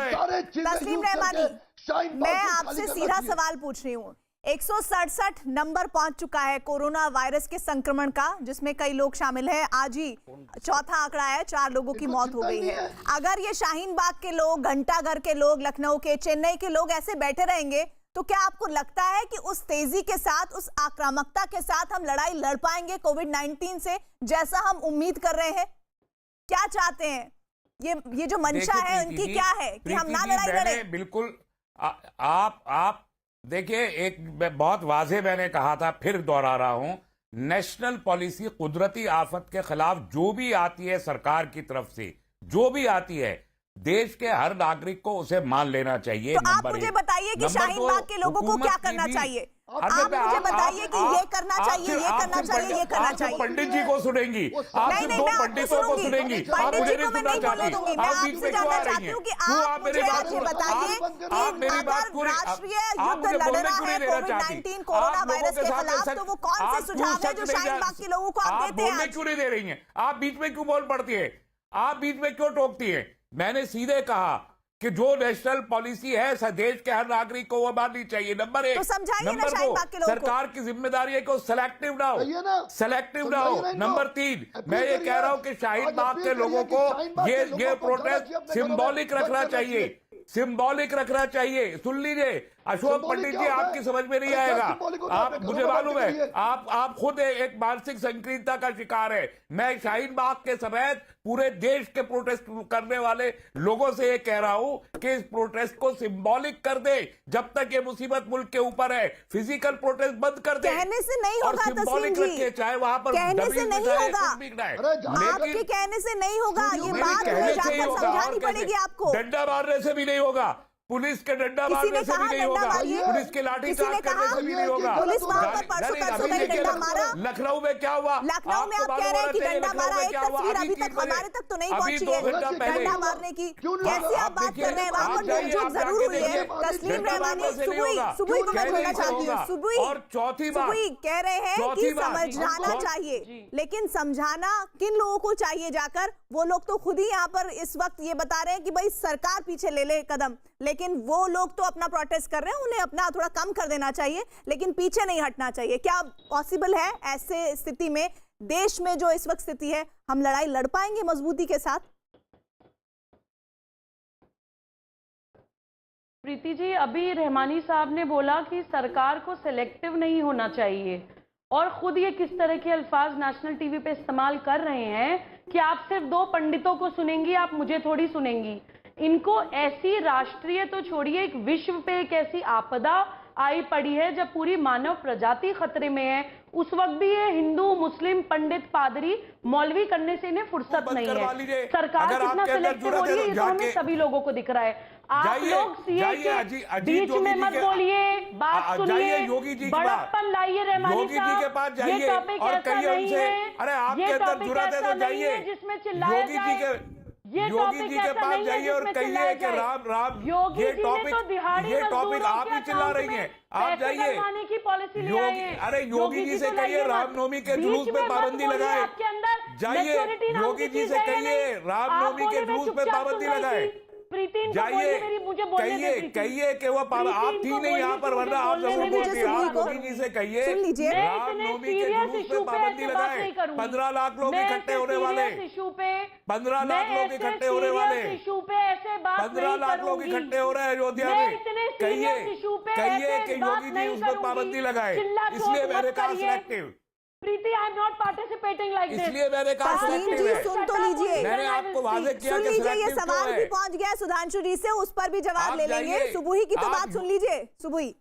मैं आपसे सीधा सवाल पूछ रही हूँ। 167 नंबर पहुंच चुका है कोरोना वायरस के संक्रमण का, जिसमें कई लोग शामिल हैं। आज ही चौथा आंकड़ा है, 4 लोगों की मौत हो गई है। अगर ये शाहीन बाग के लोग, घंटाघर के लोग, लखनऊ के, चेन्नई के लोग ऐसे बैठे रहेंगे तो क्या आपको लगता है कि उस तेजी के साथ, उस आक्रामकता के साथ हम लड़ाई लड़ पाएंगे कोविड-19 से, जैसा हम उम्मीद कर रहे हैं? क्या चाहते हैं? ये जो मंशा है उनकी क्या है कि हम ना लड़ाई लड़ें? बिल्कुल। आप देखिए, एक बहुत वाज़ेह मैंने कहा था, फिर दोहरा रहा हूं, नेशनल पॉलिसी कुदरती आफत के खिलाफ जो भी आती है सरकार की तरफ से, जो भी आती है, देश के हर नागरिक को उसे मान लेना चाहिए। तो आप नंबर मुझे एक। बताइए कि नंबर शाहीन दो, बाग के लोगों को हुकूमत क्या की करना भी- चाहिए? अरे आप बेटा, मुझे बताइए कि ये करना आप चाहिए, सिर्फ- ये आप करना सिर्फ चाहिए, ये करना आप सिर्फ चाहिए। पंडित जी को सुनेंगी, आप नहीं, सिर्फ नहीं, दो मैं आपको पंडितों को सुनूंगी। सुनेंगी, आप पंडित मुझे जी नहीं को मैं सुनना नहीं चाहती। बोलूंगी। मैं आप बीच आपसे में क्यों जानना आ रही चाहती हैं? हूँ कि क्यों आप आप मेरी मुझे बात आज ये सुन- बताइए आप कि मेरी बात अगर पूरी- राष्ट्रीय आप युद्ध मुझे बोलने लड़ना क्यों है नहीं देना कोविड चाहती? 19 कोरोना आप लोगों वायरस के सामने खिलाफ, सच- तो वो कौन से आप सुझाव क्यों है जो सच नहीं शाहीन जा- बाग के लोगों को आप देते हैं बोलने आज? क्यों नहीं दे रही हैं? आप बीच में क्यों बोल पड़ती है? आप बीच में क्यों टोकती है? मैंने सीधे कहा कि जो नेशनल पॉलिसी है देश के हर नागरिक को वो माननी चाहिए। नंबर एक। तो समझाइए ना नंबर शाहीन दो, बाग के लोगों को। सरकार की जिम्मेदारी है कि वो सेलेक्टिव ना हो, कहिए ना। सेलेक्टिव ना हो। समझाइए ना इनको। नंबर तीन, अपील मैं ये करिए कह रहा हूं आज। कि शाहीन आज बाग अपील के करिए लोगों कि को शाहीन बाग के ये लोगों को घरों प्रोटेस्ट रखिए, अपने घरों में सिंबॉलिक बंद रखना कर चाहिए, रखिए। सिंबॉलिक रखना चाहिए। सुन लीजिए अशोक Symbolic पंडित क्या जी, होता है? आपकी समझ में नहीं अरे क्या आएगा। symbolic होता है? आप अपने मुझे घरों में मालूम बैठ है, के करिए। आप खुद एक मानसिक संकीर्णता का शिकार है। मैं शाहीन बाग के समेत पूरे देश के प्रोटेस्ट करने वाले लोगों से ये कह रहा हूं कि इस प्रोटेस्ट को सिंबॉलिक कर दे। जब तक ये मुसीबत मुल्क के ऊपर है, फिजिकल प्रोटेस्ट बंद कर दे। कहने से नहीं और होगा सिंबॉलिक तस्लीम जी। रखे, चाहे वहां पर कहने से डबल नहीं बिठाए, होगा। कुछ भी बिठाए। अरे जाने आपके लेकिन कहने से नहीं होगा, ये मेरे बात कहने हमें से ही जाकर होगा, समझानी और कैसे? पड़ेगी आपको। डंडा मारने से भी नहीं होगा, पुलिस के डंडा किसी मारने ने से भी कहा नहीं डंडा होगा, मारिए? पुलिस के लाठी किसी ने चार्ज करने कहा? से भी नहीं होगा। पुलिस वहां पर नहीं, परसों नहीं, तरसों अभी में देखिए, डंडा मारा। लखनऊ में क्या हुआ? लखनऊ में आप आपको कह रहे हैं कि मालूम होना डंडा चाहिए मारा। लखनऊ में एक क्या हुआ? तस्वीर अभी अभी तक 3 बजे, हमारे तक तो नहीं अभी पहुंची 2 है घंटा पहले। डंडा मारने की। क्यों नहीं कैसी होगा? आप बात देखिए, कर रहे हैं? वहां पर जाइए, नोकझोंक आप जरूर जाके हुई है। देखिए, तस्लीम डंडा रहमानी, मारने से नहीं होगा। सुबुई को मैं कहने बोलना से चाहती हूँ। होगा। सुबुई और चौथी बात, सुबुई कह रहे हैं कि चौथी बात, समझाना चाहिए, लेकिन समझाना किन लोगों को चाहिए जाकर? वो लोग तो खुद ही यहाँ पर इस वक्त ये बता रहे हैं कि भाई सरकार पीछे ले ले कदम, लेकिन वो लोग तो अपना प्रोटेस्ट कर रहे हैं, उन्हें अपना थोड़ा कम कर देना चाहिए, लेकिन पीछे नहीं हटना चाहिए। क्या पॉसिबल है ऐसे स्थिति में, देश में जो इस वक्त स्थिति है, हम लड़ाई लड़ पाएंगे मजबूती के साथ? प्रीति जी, अभी रहमानी साहब ने बोला कि सरकार को सिलेक्टिव नहीं होना चाहिए, और खुद ये किस तरह के अल्फाज नेशनल टीवी पे इस्तेमाल कर रहे हैं कि आप सिर्फ 2 पंडितों को सुनेंगी, आप मुझे थोड़ी सुनेंगी। इनको ऐसी राष्ट्रीय तो छोड़िए, एक विश्व पे एक ऐसी आपदा आई पड़ी है जब पूरी मानव प्रजाति खतरे में है। उस वक्त भी ये हिंदू, मुस्लिम, पंडित, पादरी, मौलवी करने से इन्हें फुर्सत बंद नहीं करवा है। लीजिए। सरकार अगर कितना आपके अंदर सिलेक्टिव जुर्रत हो है रही तो है, ये तो हमें जाके- सभी लोगों को दिख रहा है। आप जाइए, लोग सीए जाइए, के अजीत बीच योगी में जी मत के- बोलिए, बात जाइए सुनिए, योगी जी के बड़प्पन लाइए रहमानी योगी जी के पास साहब। ये जाइए टॉपिक और ऐसा कहिए नहीं उनसे, है, अरे आपके ये अंदर टॉपिक जुर्रत है ऐसा तो नहीं जाइए है जिसमें चिल्लाया योगी जी जाए। के ये योगी टॉपिक जी के ऐसा पास नहीं है जाइए और जिसमें कहिए चिल्लाया कि जाए। राम योगी ये जी ने टॉपिक तो दिहाड़ी आप मजदूरों ही के चिल्ला अकाउंट रही में हैं। आप पैसे जाइए डलवाने की पॉलिसी ले आए हैं। अरे योगी जी से तो कहिए लाइए मत। रामनवमी के बीच जुलूस पे में मत पाबंदी बोलिए, लगाए। आपके अंदर जाइए maturity नाम योगी की जी चीज से है या कहिए नहीं? रामनवमी आप के बोले, मैं जुलूस पे चुपचाप पाबंदी सुन रही लगाए। थी। प्रीति इनको जाइए बोलिए, मेरी मुझे बोलने दे प्रीति। कहिए कि वो आप थी नहीं यहाँ पर, वरना आप जरूर मुझे बोलती। सुनिए आप को। योगी जी से कहिए सुन लीजिए। मैं इतने रामनवमी के serious जुलूस issue पे पे पाबंदी ऐसे बात लगाए। नहीं करूंगी। 15 लाख लोग मैं इकट्ठे ऐसे होने वाले, serious issue पे 15 लाख लोग इकट्ठे होने वाले, 15 लाख लोग इकट्ठे हो रहे हैं अयोध्या मैं में। इतने कहिए serious issue पे कहिए ऐसे कि बात योगी जी नहीं उस पर करूंगी। पाबंदी लगाए, चिल्ला इसलिए चोट मैंने मत कहा करिए। Selective, Preeti, I am not participating like this. इसलिए मैंने कहा तस्लीम सिलेक्टिव जी है। सुन तो लीजिए, मैंने आपको वाजे किया सुन कि लीजिए, ये सिलेक्टिव सवाल क्यों भी है। पहुंच गया है सुधांशु जी से, उस पर भी जवाब आप ले लेंगे। जाइए, सुबुही की तो आप- बात सुन लीजिए। सुबुही,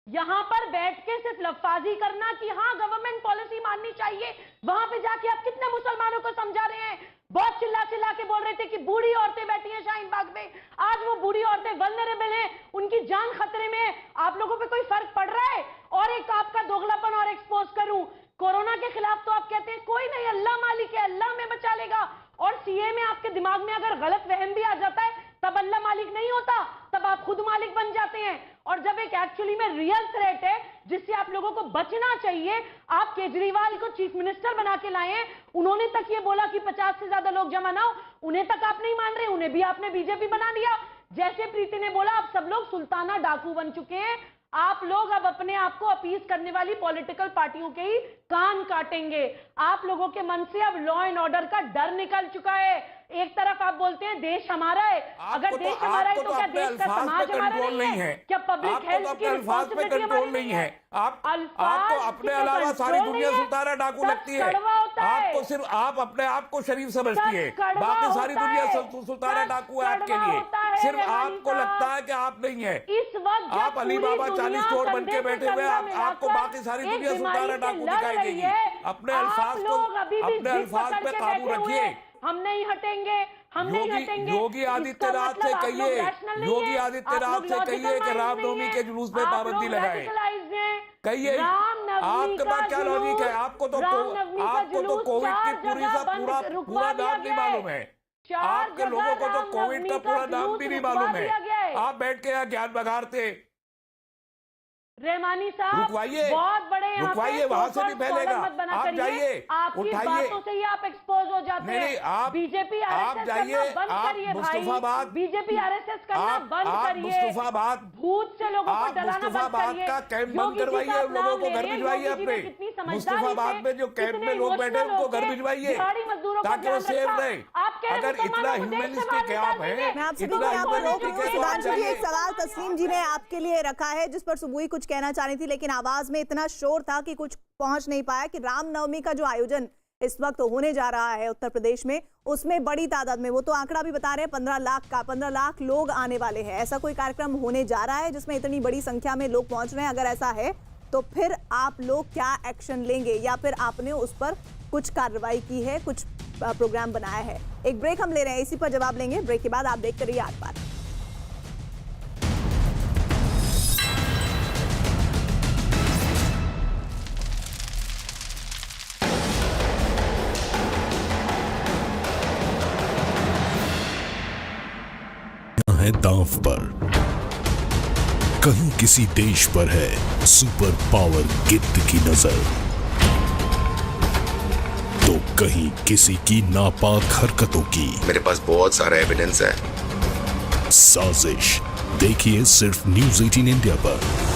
यहाँ पर बैठ के सिर्फ लफाजी करना कि हाँ गवर्नमेंट पॉलिसी माननी चाहिए, वहां पे जाके आप कितने मुसलमानों को समझा रहे हैं? बहुत चिल्ला चिल्ला के बोल रहे थे कि बूढ़ी औरतें बैठी हैं शाहीन बाग में, आज वो बूढ़ी औरतें वल्नरेबल हैं, उनकी जान खतरे में है। आप लोगों पे कोई फर्क पड़ रहा है? और एक आपका दोगलापन और एक्सपोज करूं, कोरोना के खिलाफ तो आप कहते हैं कोई नहीं, अल्लाह मालिक है, अल्लाह में बचा लेगा, और सीए में आपके दिमाग में अगर गलत वहम भी आ जाता है तब अल्लाह मालिक नहीं होता, तब आप खुद मालिक बन जाते हैं। और जब एक एक्चुअली में रियल थ्रेट है जिससे आप लोगों को बचना चाहिए, आप केजरीवाल को चीफ मिनिस्टर बना के लाए हैं, उन्होंने तक ये बोला कि 50 से ज्यादा लोग जमा ना हो, उन्हें तक आप नहीं मान रहे, उन्हें भी आपने बीजेपी बना दिया। जैसे प्रीति ने बोला, आप सब लोग सुल्ताना डाकू बन चुके हैं, आप लोग अब अपने आप को अपीज करने वाली पॉलिटिकल पार्टियों के ही कान काटेंगे। आप लोगों के मन से अब लॉ एंड ऑर्डर का डर निकल चुका है। एक तरफ आप बोलते हैं देश हमारा है, अगर देश हमारा है तो क्या देश का समाज हमारा नहीं है? क्या पब्लिक हेल्थ की रिस्पांसिबिलिटी कंट्रोल नहीं है? आपको अपने अलावा सारी दुनिया सुल्ताना डाकू लगती है। आपको सिर्फ आप अपने आप को शरीफ समझती है, बाकी सारी दुनिया सुल्ताना डाकू है आपके लिए। सिर्फ रहमानी आपको साहब। लगता है कि आप नहीं है। इस वक्त जब आप अली पूरी बाबा दुनिया 40 चोर बन के कंधे से बैठे हुए, कंधा आपको मिलाकर बाकी सारी एक दुनिया बीमारी सुल्तान से डाकू लड़ दिखाई रही देगी। है। अपने आप अल्फाज को, लोग अभी भी अपने जिद अल्फाज पकड़ पे के काबू बैठे हुए रखिए। हैं। हम नहीं हटेंगे, हम नहीं हटेंगे। योगी इसका आदित्यनाथ मतलब से आप लोग कहिए, rational नहीं योगी हैं, आदित्यनाथ आप लोग से कहिए logical कि mind रामनवमी नहीं के हैं, जुलूस पे आप पाबंदी लोग लगाए। radicalized हैं। कहिए, रामनवमी आपके पास का क्या लॉजिक है? जुलूस, आपको तो रामनवमी का आपको तो जुलूस कोविड की 4 पूरी जगह सा बंद पूरा रुकवा पूरा दिया नाम नहीं गया है। मालूम है। 4 आपके जगह लोगों को तो कोविड रामनवमी का पूरा नाम जुलूस भी नहीं रुकवा मालूम है। दिया गया है। आप बैठ के यहाँ ज्ञान बघारते। रहमानी साहब, रुकवाइए, बहुत बड़े यहाँ रुकवाइए, पे वहां से भी so-called फैलेगा। scholar मत बना आप करिए। जाइए, आपकी उठाइए। बातों से ही आप एक्सपोज हो जाते नहीं, नहीं, हैं। आप- बीजेपी आप आरएसएस जाइए, करना बंद आप करिए भाई। मुस्तफाबाद, बीजेपी आरएसएस करना बंद आप करिए। मुस्तफाबाद, भूत से लोगों को आप डराना बंद मुस्तफाबाद करिए। का कैंप बंद योगी जी करवाइए, का उन लोगों नाम को ले घर रहे हैं। भिजवाइए योगी जी ने अपने। कितनी समझदारी मुस्तफाबाद से, में जो कैंप कितने में लोग बैठे हैं, emotional उनको घर होके भिजवाइए, दिहाड़ी मजदूरों को ताकि वो ध्यान सेफ रखा। रहे। आप कह रहे अगर मुसलमानों इतना को देश से ह्यूमनिस्टिक बाहर आप निकाल हैं, देंगे। मैं आप सभी को इतना यहाँ पर रोक ह्यूमनिस्टिक रही हूँ। है तो आप सुधांशु जी, जाइए। एक सवाल तस्लीम जी ने आपके लिए रखा है जिस पर सुबुई कुछ कहना चाह रही थी, लेकिन आवाज में इतना शोर था कि कुछ पहुंच नहीं पाया कि रामनवमी का जो आयोजन इस वक्त होने जा रहा है उत्तर प्रदेश में, उसमें बड़ी तादाद में, वो तो आंकड़ा भी बता रहे हैं 15 लाख का, 15 लाख लोग आने वाले हैं। ऐसा कोई कार्यक्रम होने जा रहा है जिसमें इतनी बड़ी संख्या में लोग पहुंच रहे हैं? अगर ऐसा है तो फिर आप लोग क्या एक्शन लेंगे, या फिर आपने उस पर कुछ कार्रवाई की है, कुछ प्रोग्राम बनाया है? एक ब्रेक हम ले रहे हैं, इसी पर जवाब लेंगे। ब्रेक के बाद आप देखते रहिए आर पार। है दांव पर, कहीं किसी देश पर है सुपर पावर गिद्ध की नजर, तो कहीं किसी की नापाक हरकतों की मेरे पास बहुत सारा एविडेंस है। साजिश देखिए सिर्फ न्यूज़ 18 इंडिया पर।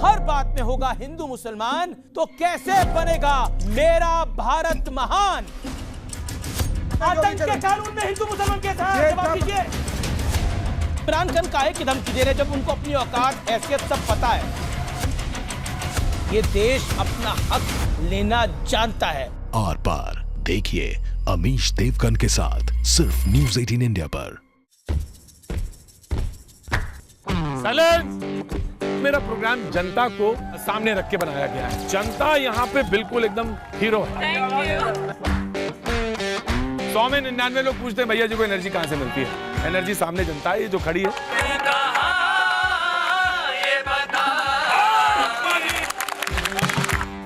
हर बात में होगा हिंदू मुसलमान, तो कैसे बनेगा मेरा भारत महान? आतंक के कानून में हिंदू मुसलमान कैसा है? जवाब दीजिए। इमरान खान काहे की धमकी दे रहे जब उनको अपनी औकात हैसियत सब पता है? ये देश अपना हक लेना जानता है। आर पार देखिए अमीश देवगन के साथ सिर्फ न्यूज़ 18 इंडिया पर। मेरा प्रोग्राम जनता को सामने रख के बनाया गया है। जनता यहाँ पे बिल्कुल एकदम हीरो है। 100 में 99 लोग पूछते हैं भैया जी को एनर्जी कहाँ से मिलती है? एनर्जी सामने जनता है, ये जो खड़ी है।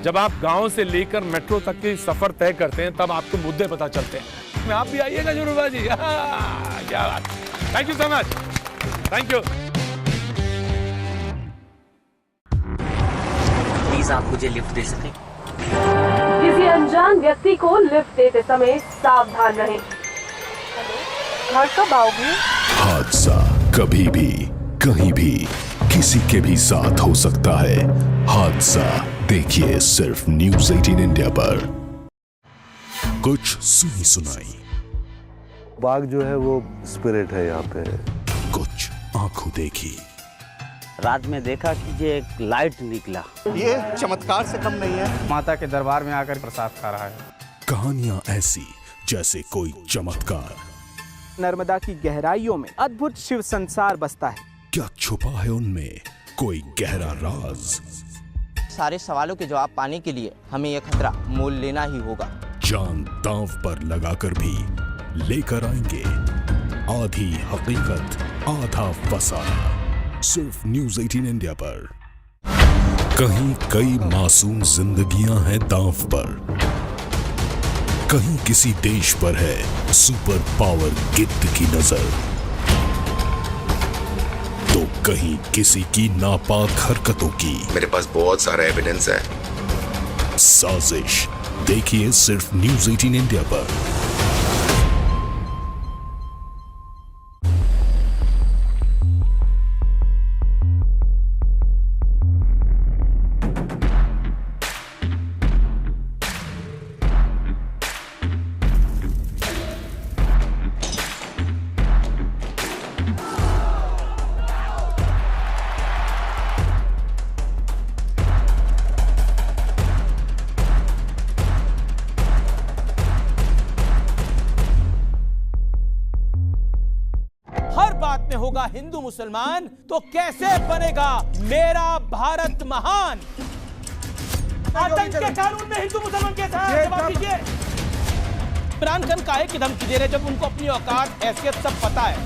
जब आप गांव से लेकर मेट्रो तक के सफर तय करते हैं तब आपको मुद्दे पता चलते हैं। आप भी आइएगा जरूर बाजी। क्या बात। Thank you so much. Thank you. Please आप मुझे लिफ्ट दे सकें? किसी अनजान व्यक्ति को लिफ्ट देते समय सावधान रहें। घर कब आओगे? हादसा कभी भी कहीं भी किसी के भी साथ हो सकता है। हादसा देखिए सिर्फ न्यूज़ 18 इंडिया पर। कुछ सुनी सुनाई, बाघ जो है वो स्पिरिट है यहाँ पे। कुछ आंखों देखी, रात में देखा कि ये एक लाइट निकला। ये चमत्कार से कम नहीं है। माता के दरबार में आकर प्रसाद खा रहा है। कहानियां ऐसी जैसे कोई चमत्कार। नर्मदा की गहराइयों में अद्भुत शिव संसार बसता है। क्या छुपा है उनमें कोई गहरा राज? सारे सवालों के जवाब पाने के लिए हमें यह खतरा मोल लेना ही होगा। जान दांव पर लगाकर भी लेकर आएंगे आधी हकीकत आधा फसाना, सिर्फ न्यूज़ 18 इंडिया पर। कहीं कई मासूम जिंदगियां हैं दांव पर, कहीं किसी देश पर है सुपर पावर गिद्ध की नजर, तो कहीं किसी की नापाक हरकतों की मेरे पास बहुत सारा एविडेंस है। साजिश देखिए सिर्फ न्यूज़ 18 इंडिया पर। बात में होगा हिंदू मुसलमान तो कैसे बनेगा मेरा भारत महान? आतंक के कानून में हिंदू मुसलमान कैसा है? जवाब दीजिए। इमरान खान काहे की धमकी दे रहे जब उनको अपनी औकात हैसियत सब पता है?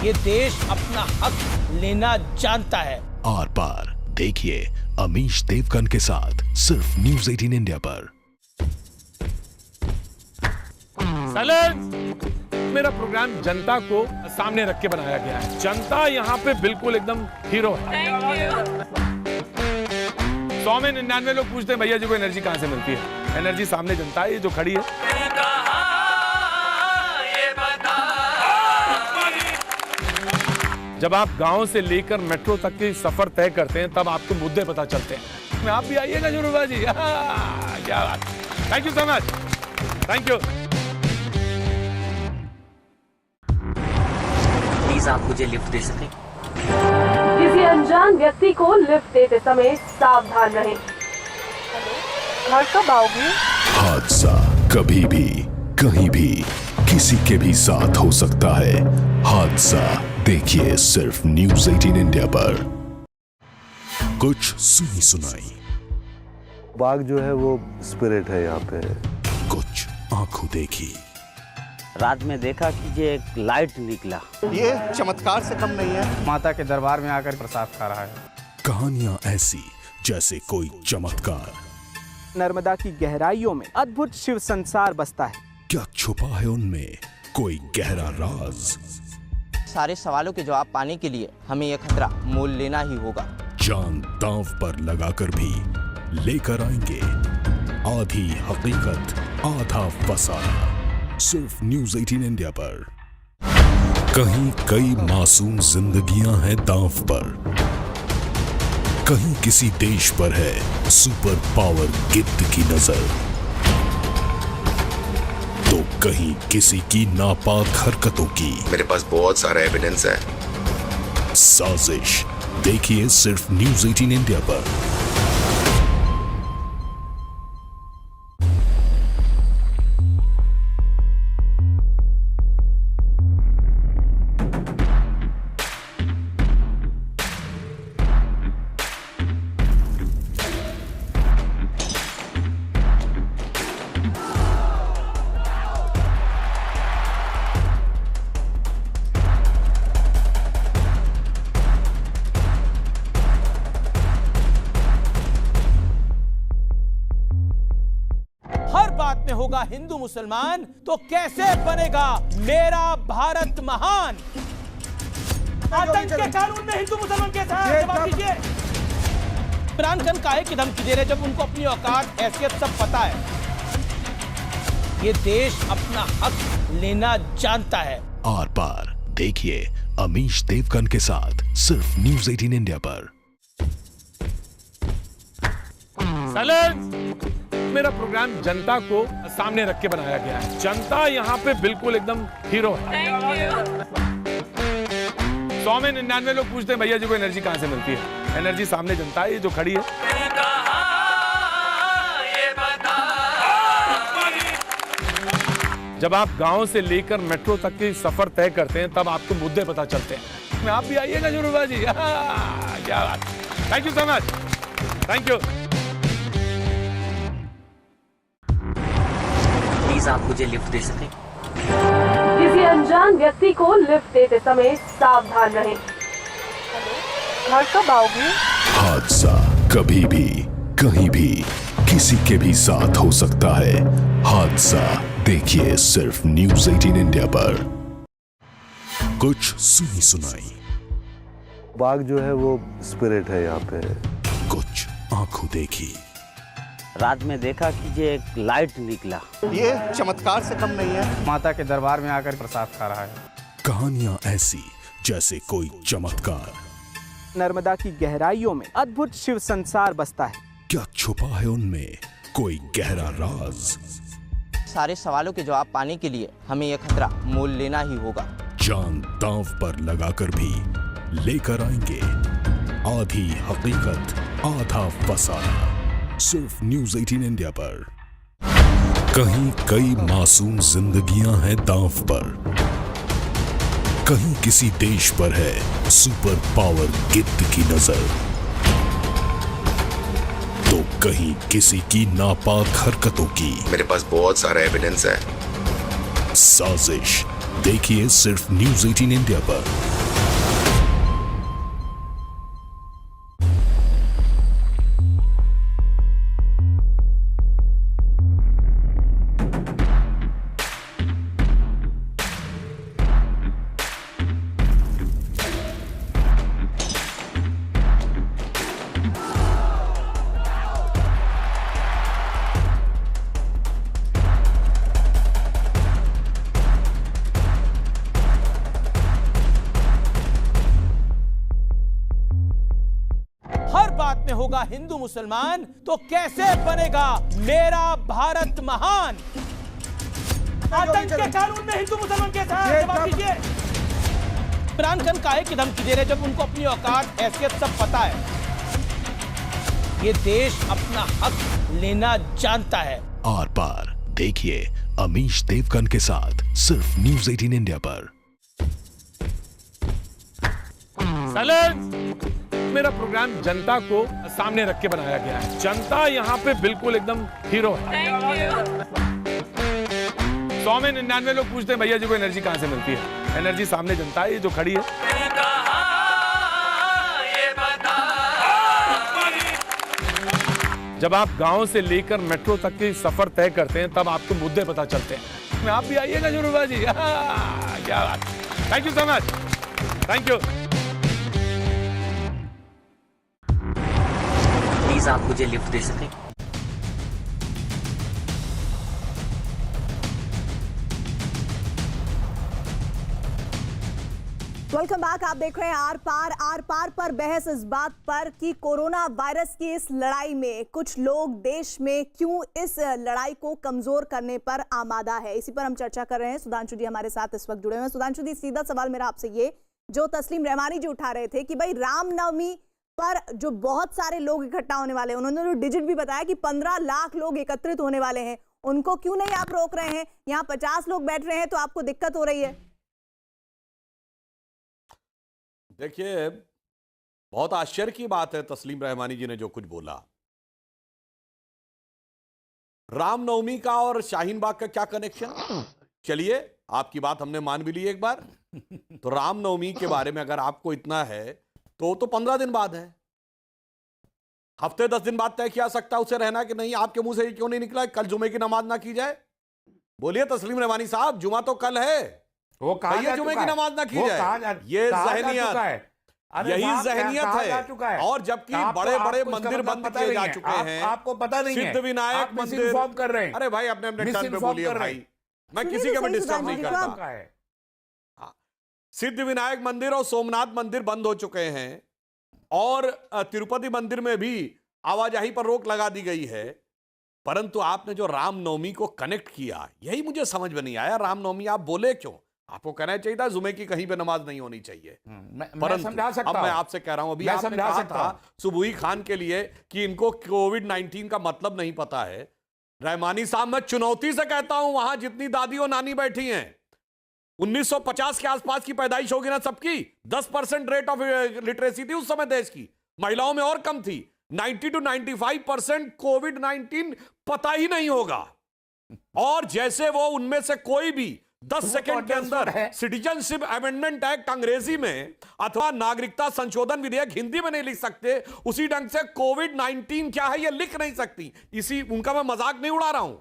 ये देश अपना हक लेना जानता है। आर पार देखिए अमीश देवगन के साथ सिर्फ न्यूज़ 18 इंडिया पर। साइलेंस! मेरा प्रोग्राम जनता को सामने रख के बनाया गया है। जनता यहाँ पे बिल्कुल एकदम हीरो है। 100 में 99 लोग पूछते हैं भैया जी को एनर्जी कहाँ से मिलती है? एनर्जी सामने जनता है, ये जो खड़ी है। जब आप गांव से लेकर मेट्रो तक के सफर तय करते हैं तब आपको मुद्दे पता चलते हैं। आप भी आइएगा जरूर बाजी। क्या बात। Thank you so much. Thank you. Please आप मुझे लिफ्ट दे सकें? किसी अनजान व्यक्ति को लिफ्ट देते समय सावधान रहें। घर कब आओगे? हादसा कभी भी कहीं भी किसी के भी साथ हो सकता है। हादसा देखिए सिर्फ न्यूज़ 18 इंडिया पर। कुछ सुनी सुनाई, बाघ जो है वो स्पिरिट है यहाँ पे। कुछ आंखों देखी, रात में देखा कि ये एक लाइट निकला। ये चमत्कार से कम नहीं है। माता के दरबार में आकर प्रसाद खा रहा है। कहानियां ऐसी जैसे कोई चमत्कार। नर्मदा की गहराइयों में अद्भुत शिव संसार बसता है। क्या छुपा है उनमें कोई गहरा राज? सारे सवालों के जवाब पाने के लिए हमें यह खतरा मोल लेना ही होगा। जान दांव पर लगाकर भी लेकर आएंगे आधी हकीकत आधा फसाना, सिर्फ न्यूज़ 18 इंडिया पर। कहीं कई मासूम जिंदगियां हैं दांव पर, कहीं किसी देश पर है सुपर पावर गिद्ध की नजर, तो कहीं किसी की नापाक हरकतों की। मेरे पास बहुत सारा एविडेंस है। साजिश देखिए सिर्फ न्यूज़ 18 इंडिया पर। होगा हिंदू मुसलमान तो कैसे बनेगा मेरा भारत महान? आतंक के कानून में हिंदू मुसलमान कैसा है? जवाब दीजिए। इमरान खान काहे की धमकी दे रहे जब उनको अपनी औकात हैसियत सब पता है? ये देश अपना हक लेना जानता है। आर पार देखिए अमीश देवगन के साथ सिर्फ न्यूज़ 18 इंडिया पर। साइलेंस! मेरा प्रोग्राम जनता को सामने रख के बनाया गया है। जनता यहाँ पे बिल्कुल एकदम हीरो है। 100 में 99 लोग पूछते हैं भैया जी को एनर्जी कहाँ से मिलती है? एनर्जी सामने जनता है, ये जो खड़ी है। जब आप गांव से लेकर मेट्रो तक के सफर तय करते हैं तब आपको मुद्दे पता चलते हैं। आप भी आइएगा जरूर बाजी। क्या बात। Thank you so much. Thank you. Please आप मुझे लिफ्ट दे सकें? किसी अनजान व्यक्ति को लिफ्ट देते समय सावधान रहें। घर कब आओगे? हादसा कभी भी कहीं भी किसी के भी साथ हो सकता है। हादसा देखिए सिर्फ न्यूज़ 18 इंडिया पर। कुछ सुनी सुनाई, बाघ जो है वो स्पिरिट है यहाँ पे। कुछ आंखों देखी, रात में देखा कि ये एक लाइट निकला। ये चमत्कार से कम नहीं है। माता के दरबार में आकर प्रसाद खा रहा है। कहानियां ऐसी जैसे कोई चमत्कार। नर्मदा की गहराइयों में अद्भुत शिव संसार बसता है। क्या छुपा है उनमें कोई गहरा राज? सारे सवालों के जवाब पाने के लिए हमें यह खतरा मोल लेना ही होगा। जान दांव पर लगाकर भी लेकर आएंगे आधी हकीकत आधा फसाना, सिर्फ न्यूज़ 18 इंडिया पर। कहीं कई मासूम जिंदगियां हैं दांव पर, कहीं किसी देश पर है सुपर पावर गिद्ध की नजर, तो कहीं किसी की नापाक हरकतों की। मेरे पास बहुत सारा एविडेंस है। साजिश देखिए सिर्फ न्यूज़ 18 इंडिया पर। हर बात में होगा हिंदू मुसलमान, तो कैसे बनेगा मेरा भारत महान? आतंक के कानून में हिंदू मुसलमान के साथ जवाब दीजिए। इमरान खान काहे की धमकी दे रहे जब उनको अपनी औकात हैसियत सब पता है? ये देश अपना हक लेना जानता है। आर पार देखिए अमीश देवगन के साथ सिर्फ न्यूज़ 18 इंडिया पर। साइलेंस! मेरा प्रोग्राम जनता को सामने रख के बनाया गया है। जनता यहाँ पे बिल्कुल एकदम हीरो है। 100 में 99 लोग पूछते हैं भैया जी को एनर्जी कहाँ से मिलती है? एनर्जी सामने जनता है, ये जो खड़ी है। जब आप गांव से लेकर मेट्रो तक के सफर तय करते हैं तब आपको मुद्दे पता चलते हैं। आप भी आइएगा जरूर बाजी। क्या बात। Thank you so much. Thank you. Please आप मुझे लिफ्ट दे सकें? Welcome back. आप देख रहे हैं आर पार पर बहस इस बात पर कि कोरोना वायरस की इस लड़ाई में कुछ लोग देश में क्यों इस लड़ाई को कमजोर करने पर आमादा है। इसी पर हम चर्चा कर रहे हैं। सुधांशु जी हमारे साथ इस वक्त जुड़े हुए हैं। सुधांशु जी, सीधा सवाल मेरा आपसे ये, जो तस्लीम रहमानी जी उठा रहे थे कि भाई रामनवमी पर जो बहुत सारे लोग इकट्ठा होने वाले हैं, उन्होंने जो डिजिट भी बताया कि 15 लाख लोग एकत्रित होने वाले हैं, उनको क्यों नहीं आप रोक रहे हैं? यहाँ 50 लोग बैठ रहे हैं तो आपको दिक्कत हो रही है? देखिए, बहुत आश्चर्य की बात है तस्लीम रहमानी जी ने जो कुछ बोला। रामनवमी का और शाहीन बाग का क्या कनेक्शन? चलिए, आपकी बात हमने मान भी ली एक बार। तो रामनवमी के बारे में अगर आपको इतना है तो 15 दिन बाद है। हफ्ते 10 दिन बाद तय किया सकता है उसे रहना कि नहीं। आपके मुंह से क्यों नहीं निकला कल जुमे की नमाज ना की जाए? बोलिए तस्लीम रहमानी साहब, जुमा तो कल है, वो कहा जुमे की नमाज ना की जाए। ये जहनियत, यही जहनियत है। और जबकि बड़े बड़े मंदिर बंद किए जा चुके हैं। आपको पता नहीं है, सिद्ध विनायक मंदिर कर रहे हैं। अरे भाई, अपने अपने टर्न पे बोलिए भाई, मैं किसी के भी डिस्टर्ब नहीं करता। सिद्ध विनायक मंदिर और सोमनाथ मंदिर बंद हो चुके हैं और तिरुपति मंदिर में भी आवाजाही पर रोक लगा दी गई है। परंतु आपने जो रामनवमी को कनेक्ट किया, यही मुझे समझ में नहीं आया। रामनवमी आप बोले क्यों? आपको कहना चाहिए था जुमे की कहीं पे नमाज नहीं होनी चाहिए। परंतु अब मैं आपसे कह रहा हूं, अभी आपने कहा था सुबुही खान के लिए कि इनको कोविड-19 का मतलब नहीं पता है। रहमानी साहब, मैं चुनौती से कहता हूं, वहां जितनी दादी और नानी बैठी हैं, 1950 के आसपास की पैदाइश होगी ना सबकी, 10% रेट ऑफ लिटरेसी थी उस समय देश की, महिलाओं में और कम थी। 90 to 95% कोविड-19 पता ही नहीं होगा। और जैसे वो उनमें से कोई भी 10 सेकंड के अंदर सिटीजनशिप अमेंडमेंट एक्ट अंग्रेजी में अथवा नागरिकता संशोधन विधेयक हिंदी में नहीं लिख सकते, उसी ढंग से कोविड-19 क्या है ये लिख नहीं सकती। इसी उनका मैं मजाक नहीं उड़ा रहा हूं,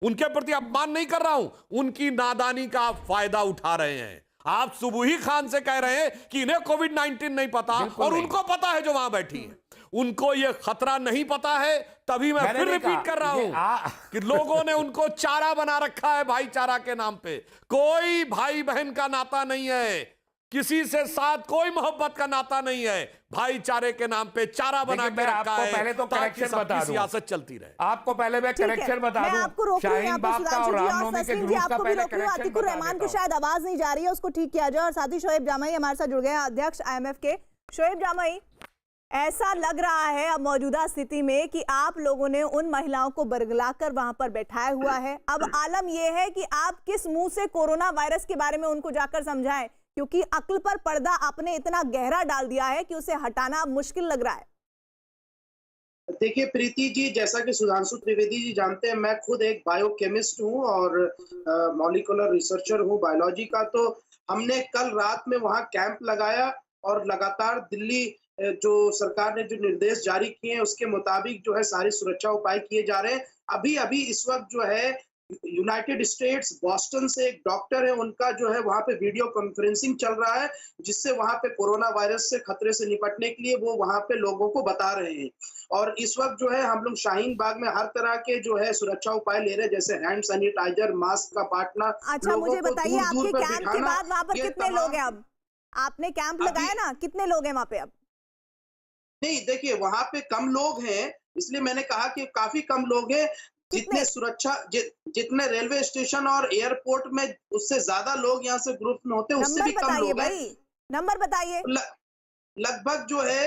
उनके प्रति अपमान नहीं कर रहा हूं, उनकी नादानी का आप फायदा उठा रहे हैं। आप सुबुही खान से कह रहे हैं कि इन्हें कोविड-19 नहीं पता और उनको पता है जो वहां बैठी है, उनको यह खतरा नहीं पता है। तभी मैं फिर रिपीट कर रहा हूं कि लोगों ने उनको चारा बना रखा है भाईचारा के नाम पे। कोई भाई बहन का नाता नहीं है, किसी से साथ कोई मोहब्बत का नाता नहीं है, भाईचारे के नाम पे चारा बना के रखा है। पहले तो करेक्शन बता दूं, सियासत चलती रहे। आपको पहले मैं करेक्शन बता दूं, आपको रोक रही हूं, आपको आतिकुर रहमान की शायद आवाज नहीं जा रही है, उसको ठीक किया जाए। और साथ ही शोएब जामई हमारे साथ जुड़ गए हैं, अध्यक्ष IMF के। शोएब जामई, ऐसा लग रहा है अब मौजूदा स्थिति में कि आप लोगों ने उन महिलाओं को बरगलाकर वहां पर बैठाया हुआ है। अब आलम यह है कि आप किस मुंह से कोरोना वायरस के बारे में उनको जाकर समझाएं, क्योंकि अक्ल पर पर्दा आपने इतना गहरा डाल दिया है कि उसे हटाना मुश्किल लग रहा है। देखिए प्रीति जी, जैसा कि सुधांशु त्रिवेदी जी जानते हैं, मैं खुद एक बायोकेमिस्ट हूं और मॉलिक्यूलर रिसर्चर हूं बायोलॉजी का। तो हमने कल रात में वहां कैंप लगाया और लगातार दिल्ली जो सरकार ने जो निर्देश जारी किए हैं उसके मुताबिक जो है सारे सुरक्षा उपाय किए जा रहे हैं। अभी अभी इस वक्त जो है यूनाइटेड स्टेट्स बॉस्टन से एक डॉक्टर है, उनका जो है वहां पे वीडियो कॉन्फ्रेंसिंग चल रहा है, जिससे वहां पे कोरोना वायरस से खतरे से निपटने के लिए वो वहां पे लोगों को बता रहे हैं। और इस वक्त जो है हम लोग शाहीन बाग में हर तरह के जो है सुरक्षा उपाय ले रहे हैं, जैसे हैंड सैनिटाइजर, मास्क का बांटना। अच्छा मुझे बताइए, आपके कैंप के बाद वहां पर कितने लोग हैं? अब आपने कैंप लगाया ना, कितने लोग हैं वहां पे अब? नहीं देखिए, वहां पे कम लोग हैं, इसलिए मैंने कहा कि काफी कम लोग हैं। जितने सुरक्षा जितने रेलवे स्टेशन और एयरपोर्ट में उससे ज्यादा लोग यहाँ से ग्रुप में होते हैं, उससे भी कम लोग हैं। नंबर बताइए। लगभग जो है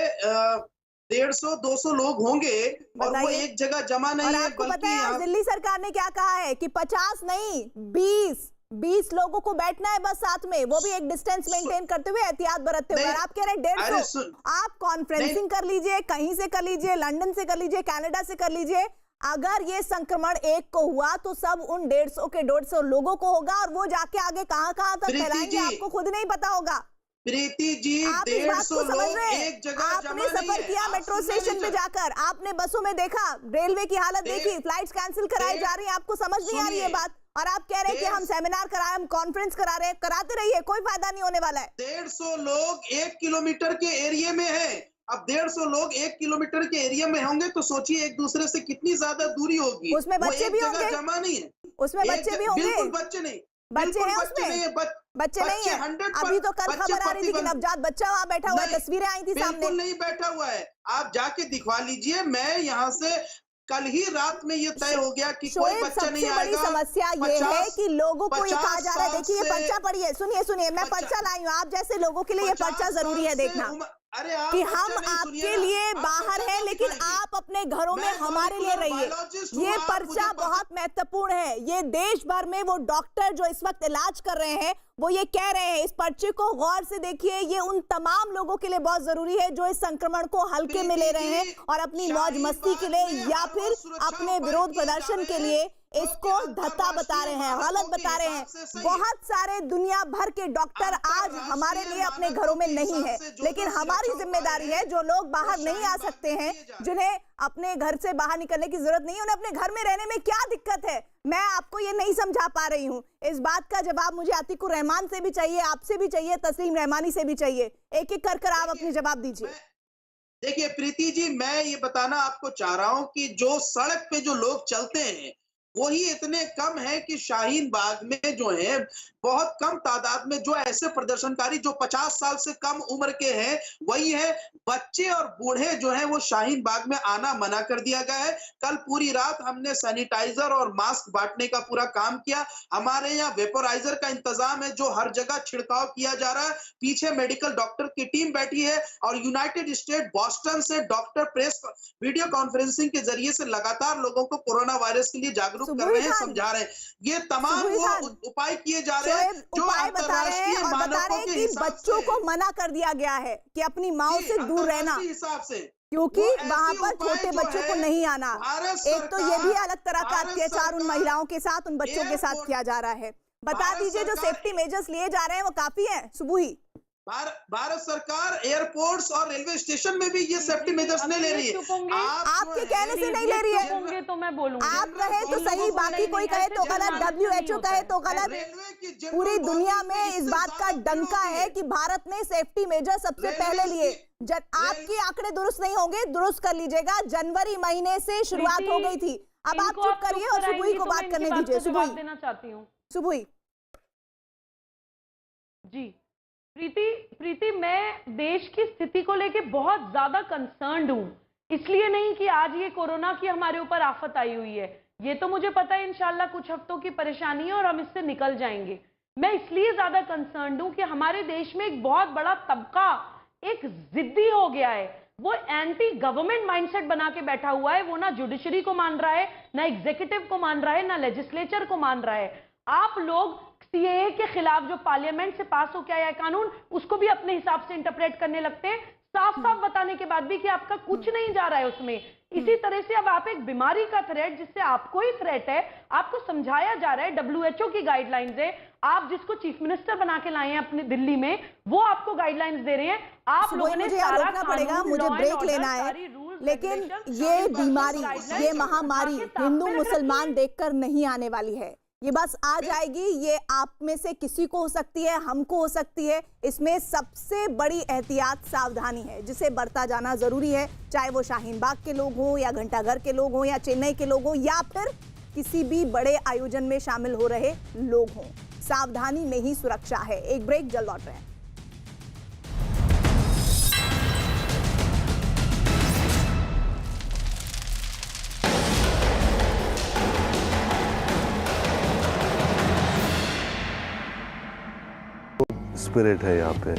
150-200 लोग होंगे और वो एक जगह जमा नहीं है। आपको पता है दिल्ली सरकार ने क्या कहा है कि 50 नहीं 20 लोगों को बैठना है बस साथ में, वो भी एक डिस्टेंस मेंटेन करते हुए, एहतियात बरतते हुए। आप कह रहे हैं 150। आप कॉन्फ्रेंसिंग कर लीजिए, कहीं से कर लीजिए, लंदन से कर लीजिए, कनाडा से कर लीजिए। अगर ये संक्रमण एक को हुआ तो सब उन 150 के 150 लोगों को होगा और वो जाके आगे कहां तक फैलाएंगे आपको खुद नहीं पता होगा। प्रीति जी, 150 लोग एक जगह आपने सफर किया मेट्रो स्टेशन पे जाकर, आपने बसों में देखा, रेलवे की हालत देखी, फ्लाइट्स कैंसिल कराई जा रही है, आपको समझ नहीं आ रही है बात। और आप कह रहे हैं कि हम सेमिनार कराए, हम कॉन्फ्रेंस करा रहे हैं, कराते रहिए, कोई फायदा नहीं होने वाला है। 150 लोग 1 किलोमीटर के एरिया में है। अब 150 लोग 1 किलोमीटर के एरिया में होंगे तो सोचिए एक दूसरे से कितनी ज्यादा दूरी होगी। उसमें बच्चे भी होंगे, जमा नहीं है, उसमें बच्चे भी होंगे। बिल्कुल बच्चे नहीं, बच्चे हैं उसमें, बच्चे नहीं है। अभी तो कल खबर आ रही थी कि नवजात बच्चा वहां बैठा हुआ है, तस्वीरें आई थी सामने। बिल्कुल नहीं बैठा हुआ है, आप जाके दिखवा लीजिए। मैं यहाँ से कल ही रात में ये तय हो गया कि कोई बच्चा नहीं आएगा। सबसे बड़ी समस्या ये है कि लोगों को ये कहा जा रहा है, देखिए ये पर्चा पढ़िए, सुनिए मैं पर्चा लाई हूँ, आप जैसे लोगों के लिए ये पर्चा जरूरी है देखना कि हम आपके लिए बाहर हैं लेकिन आप अपने घरों में हमारे लिए रहिए। ये पर्चा बहुत महत्वपूर्ण है। ये देश भर में वो डॉक्टर जो इस वक्त इलाज कर रहे हैं वो ये कह रहे हैं, इस पर्चे को गौर से देखिए। ये उन तमाम लोगों के लिए बहुत जरूरी है जो इस संक्रमण को हल्के में ले रहे हैं और अपनी मौज मस्ती के लिए या फिर अपने विरोध प्रदर्शन के लिए इसको धक्का बता रहे हैं, गलत बता रहे हैं। बहुत सारे दुनिया भर के डॉक्टर आज हमारे लिए अपने घरों में नहीं है, लेकिन हमारी जिम्मेदारी है जो लोग बाहर नहीं आ सकते हैं, जिन्हें अपने घर से बाहर निकलने की जरूरत नहीं है, उन्हें अपने घर में रहने में क्या दिक्कत है। मैं आपको ये नहीं समझा पा रही हूँ। इस बात का जवाब मुझे अतीकुर रहमान से भी चाहिए, आपसे भी चाहिए, तस्लीम रहमानी से भी चाहिए। एक एक कर आप अपने जवाब दीजिए। देखिए प्रीति जी, मैं ये बताना आपको चाह रहा हूँ कि जो सड़क पे जो लोग चलते हैं वही इतने कम है कि शाहीन बाग में जो है बहुत कम तादाद में जो ऐसे प्रदर्शनकारी जो 50 साल से कम उम्र के हैं वही है। बच्चे और बूढ़े जो हैं वो शाहीन बाग में आना मना कर दिया गया है। कल पूरी रात हमने सैनिटाइजर और मास्क बांटने का पूरा काम किया। हमारे यहाँ वेपोराइजर का इंतजाम है जो हर जगह छिड़काव किया जा रहा है। पीछे मेडिकल डॉक्टर की टीम बैठी है और यूनाइटेड स्टेट बॉस्टन से डॉक्टर प्रेस वीडियो कॉन्फ्रेंसिंग के जरिए से लगातार लोगों को कोरोना वायरस के लिए जागरूक कर रहे हैं, समझा रहे हैं। ये तमाम वो उपाय किए जा रहे हैं जो अंतर्राष्ट्रीय मानकों के हिसाब से बच्चों को मना कर दिया गया है कि अपनी माओ से दूर रहना, हिसाब से क्योंकि वहां पर छोटे बच्चों को नहीं आना। एक तो ये भी अलग तरह का अत्याचार उन महिलाओं के साथ, उन बच्चों के साथ किया जा रहा है। बता दीजिए जो सेफ्टी मेजर्स लिए जा रहे हैं वो काफी है। सुबुही भारत सरकार एयरपोर्ट्स और रेलवे स्टेशन में भी ये सेफ्टी मेजर्स नहीं ले रही है। आपके कहने से नहीं ले रही है तो मैं बोलूंगी। आप कहे तो सही, बाकी कोई कहे तो गलत, WHO कहे तो गलत। पूरी दुनिया में इस बात का डंका है कि भारत ने सेफ्टी मेजर सबसे पहले लिए। आपके आंकड़े दुरुस्त नहीं होंगे, दुरुस्त कर लीजिएगा। जनवरी महीने से शुरुआत हो गई थी। अब आप चुप करिए और सुबुही को बात करने दीजिए। सुबुही जी। प्रीति, मैं देश की स्थिति को लेके बहुत ज्यादा कंसर्न्ड हूं। इसलिए नहीं कि आज ये कोरोना की हमारे ऊपर आफत आई हुई है, ये तो मुझे पता है इंशाल्लाह कुछ हफ्तों की परेशानी है और हम इससे निकल जाएंगे। मैं इसलिए ज्यादा कंसर्न्ड हूं कि हमारे देश में एक बहुत बड़ा तबका एक जिद्दी हो गया है। वो एंटी गवर्नमेंट माइंडसेट बना के बैठा हुआ है। वो ना जुडिशरी को मान रहा है, ना एग्जीक्यूटिव को मान रहा है, ना लेजिस्लेचर को मान रहा है। आप लोग सीएए के खिलाफ जो पार्लियामेंट से पास होकर आया है कानून, उसको भी अपने हिसाब से इंटरप्रेट करने लगते हैं, साफ साफ बताने के बाद भी कि आपका कुछ नहीं जा रहा है उसमें। इसी तरह से अब आप एक बीमारी का थ्रेट, जिससे आपको ही थ्रेट है, आपको समझाया जा रहा है, WHO की गाइडलाइंस है, आप जिसको चीफ मिनिस्टर बना के लाए हैं अपने दिल्ली में, वो आपको गाइडलाइंस दे रहे हैं। आप लोगों ने सारा पड़ेगा, मुझे ब्रेक लेना है, लेकिन ये बीमारी, ये महामारी हिंदू मुसलमान देखकर नहीं आने वाली है, ये बस आ जाएगी। ये आप में से किसी को हो सकती है, हमको हो सकती है। इसमें सबसे बड़ी एहतियात सावधानी है, जिसे बरता जाना जरूरी है, चाहे वो शाहीन बाग के लोग हों या घंटाघर के लोग हों या चेन्नई के लोग हों या फिर किसी भी बड़े आयोजन में शामिल हो रहे लोग हों। सावधानी में ही सुरक्षा है। एक ब्रेक, जल्द लौट रहे हैं। स्पिरिट है यहाँ पे।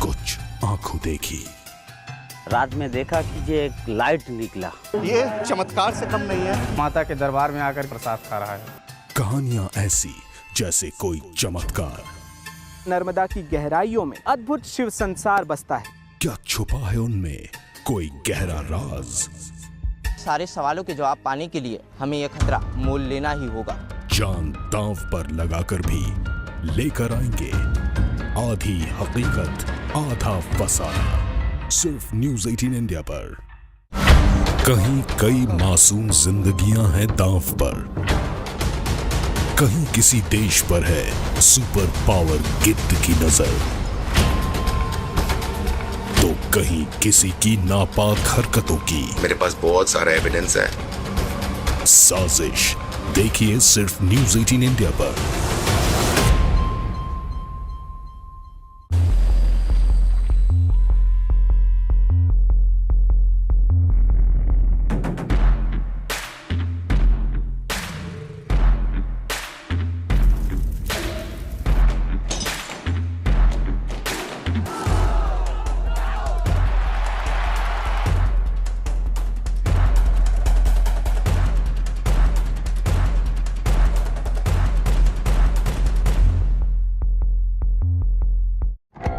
कुछ आंखों देखी, रात में देखा कि ये एक लाइट निकला। ये चमत्कार से कम नहीं है। माता के दरबार में आकर प्रसाद खा रहा है। कहानियां ऐसी जैसे कोई चमत्कार। नर्मदा की गहराइयों में अद्भुत शिव संसार बसता है। क्या छुपा है उनमें कोई गहरा राज? सारे सवालों के जवाब पाने के लिए हमें यह खतरा मोल लेना ही होगा। जान दांव पर लगाकर भी लेकर आएंगे आधी हकीकत आधा फसाना, सिर्फ न्यूज़ 18 इंडिया पर। कहीं कई मासूम जिंदगियां हैं दांव पर, कहीं किसी देश पर है सुपर पावर गिद्ध की नजर, तो कहीं किसी की नापाक हरकतों की। मेरे पास बहुत सारा एविडेंस है। साजिश देखिए सिर्फ न्यूज़ 18 इंडिया पर।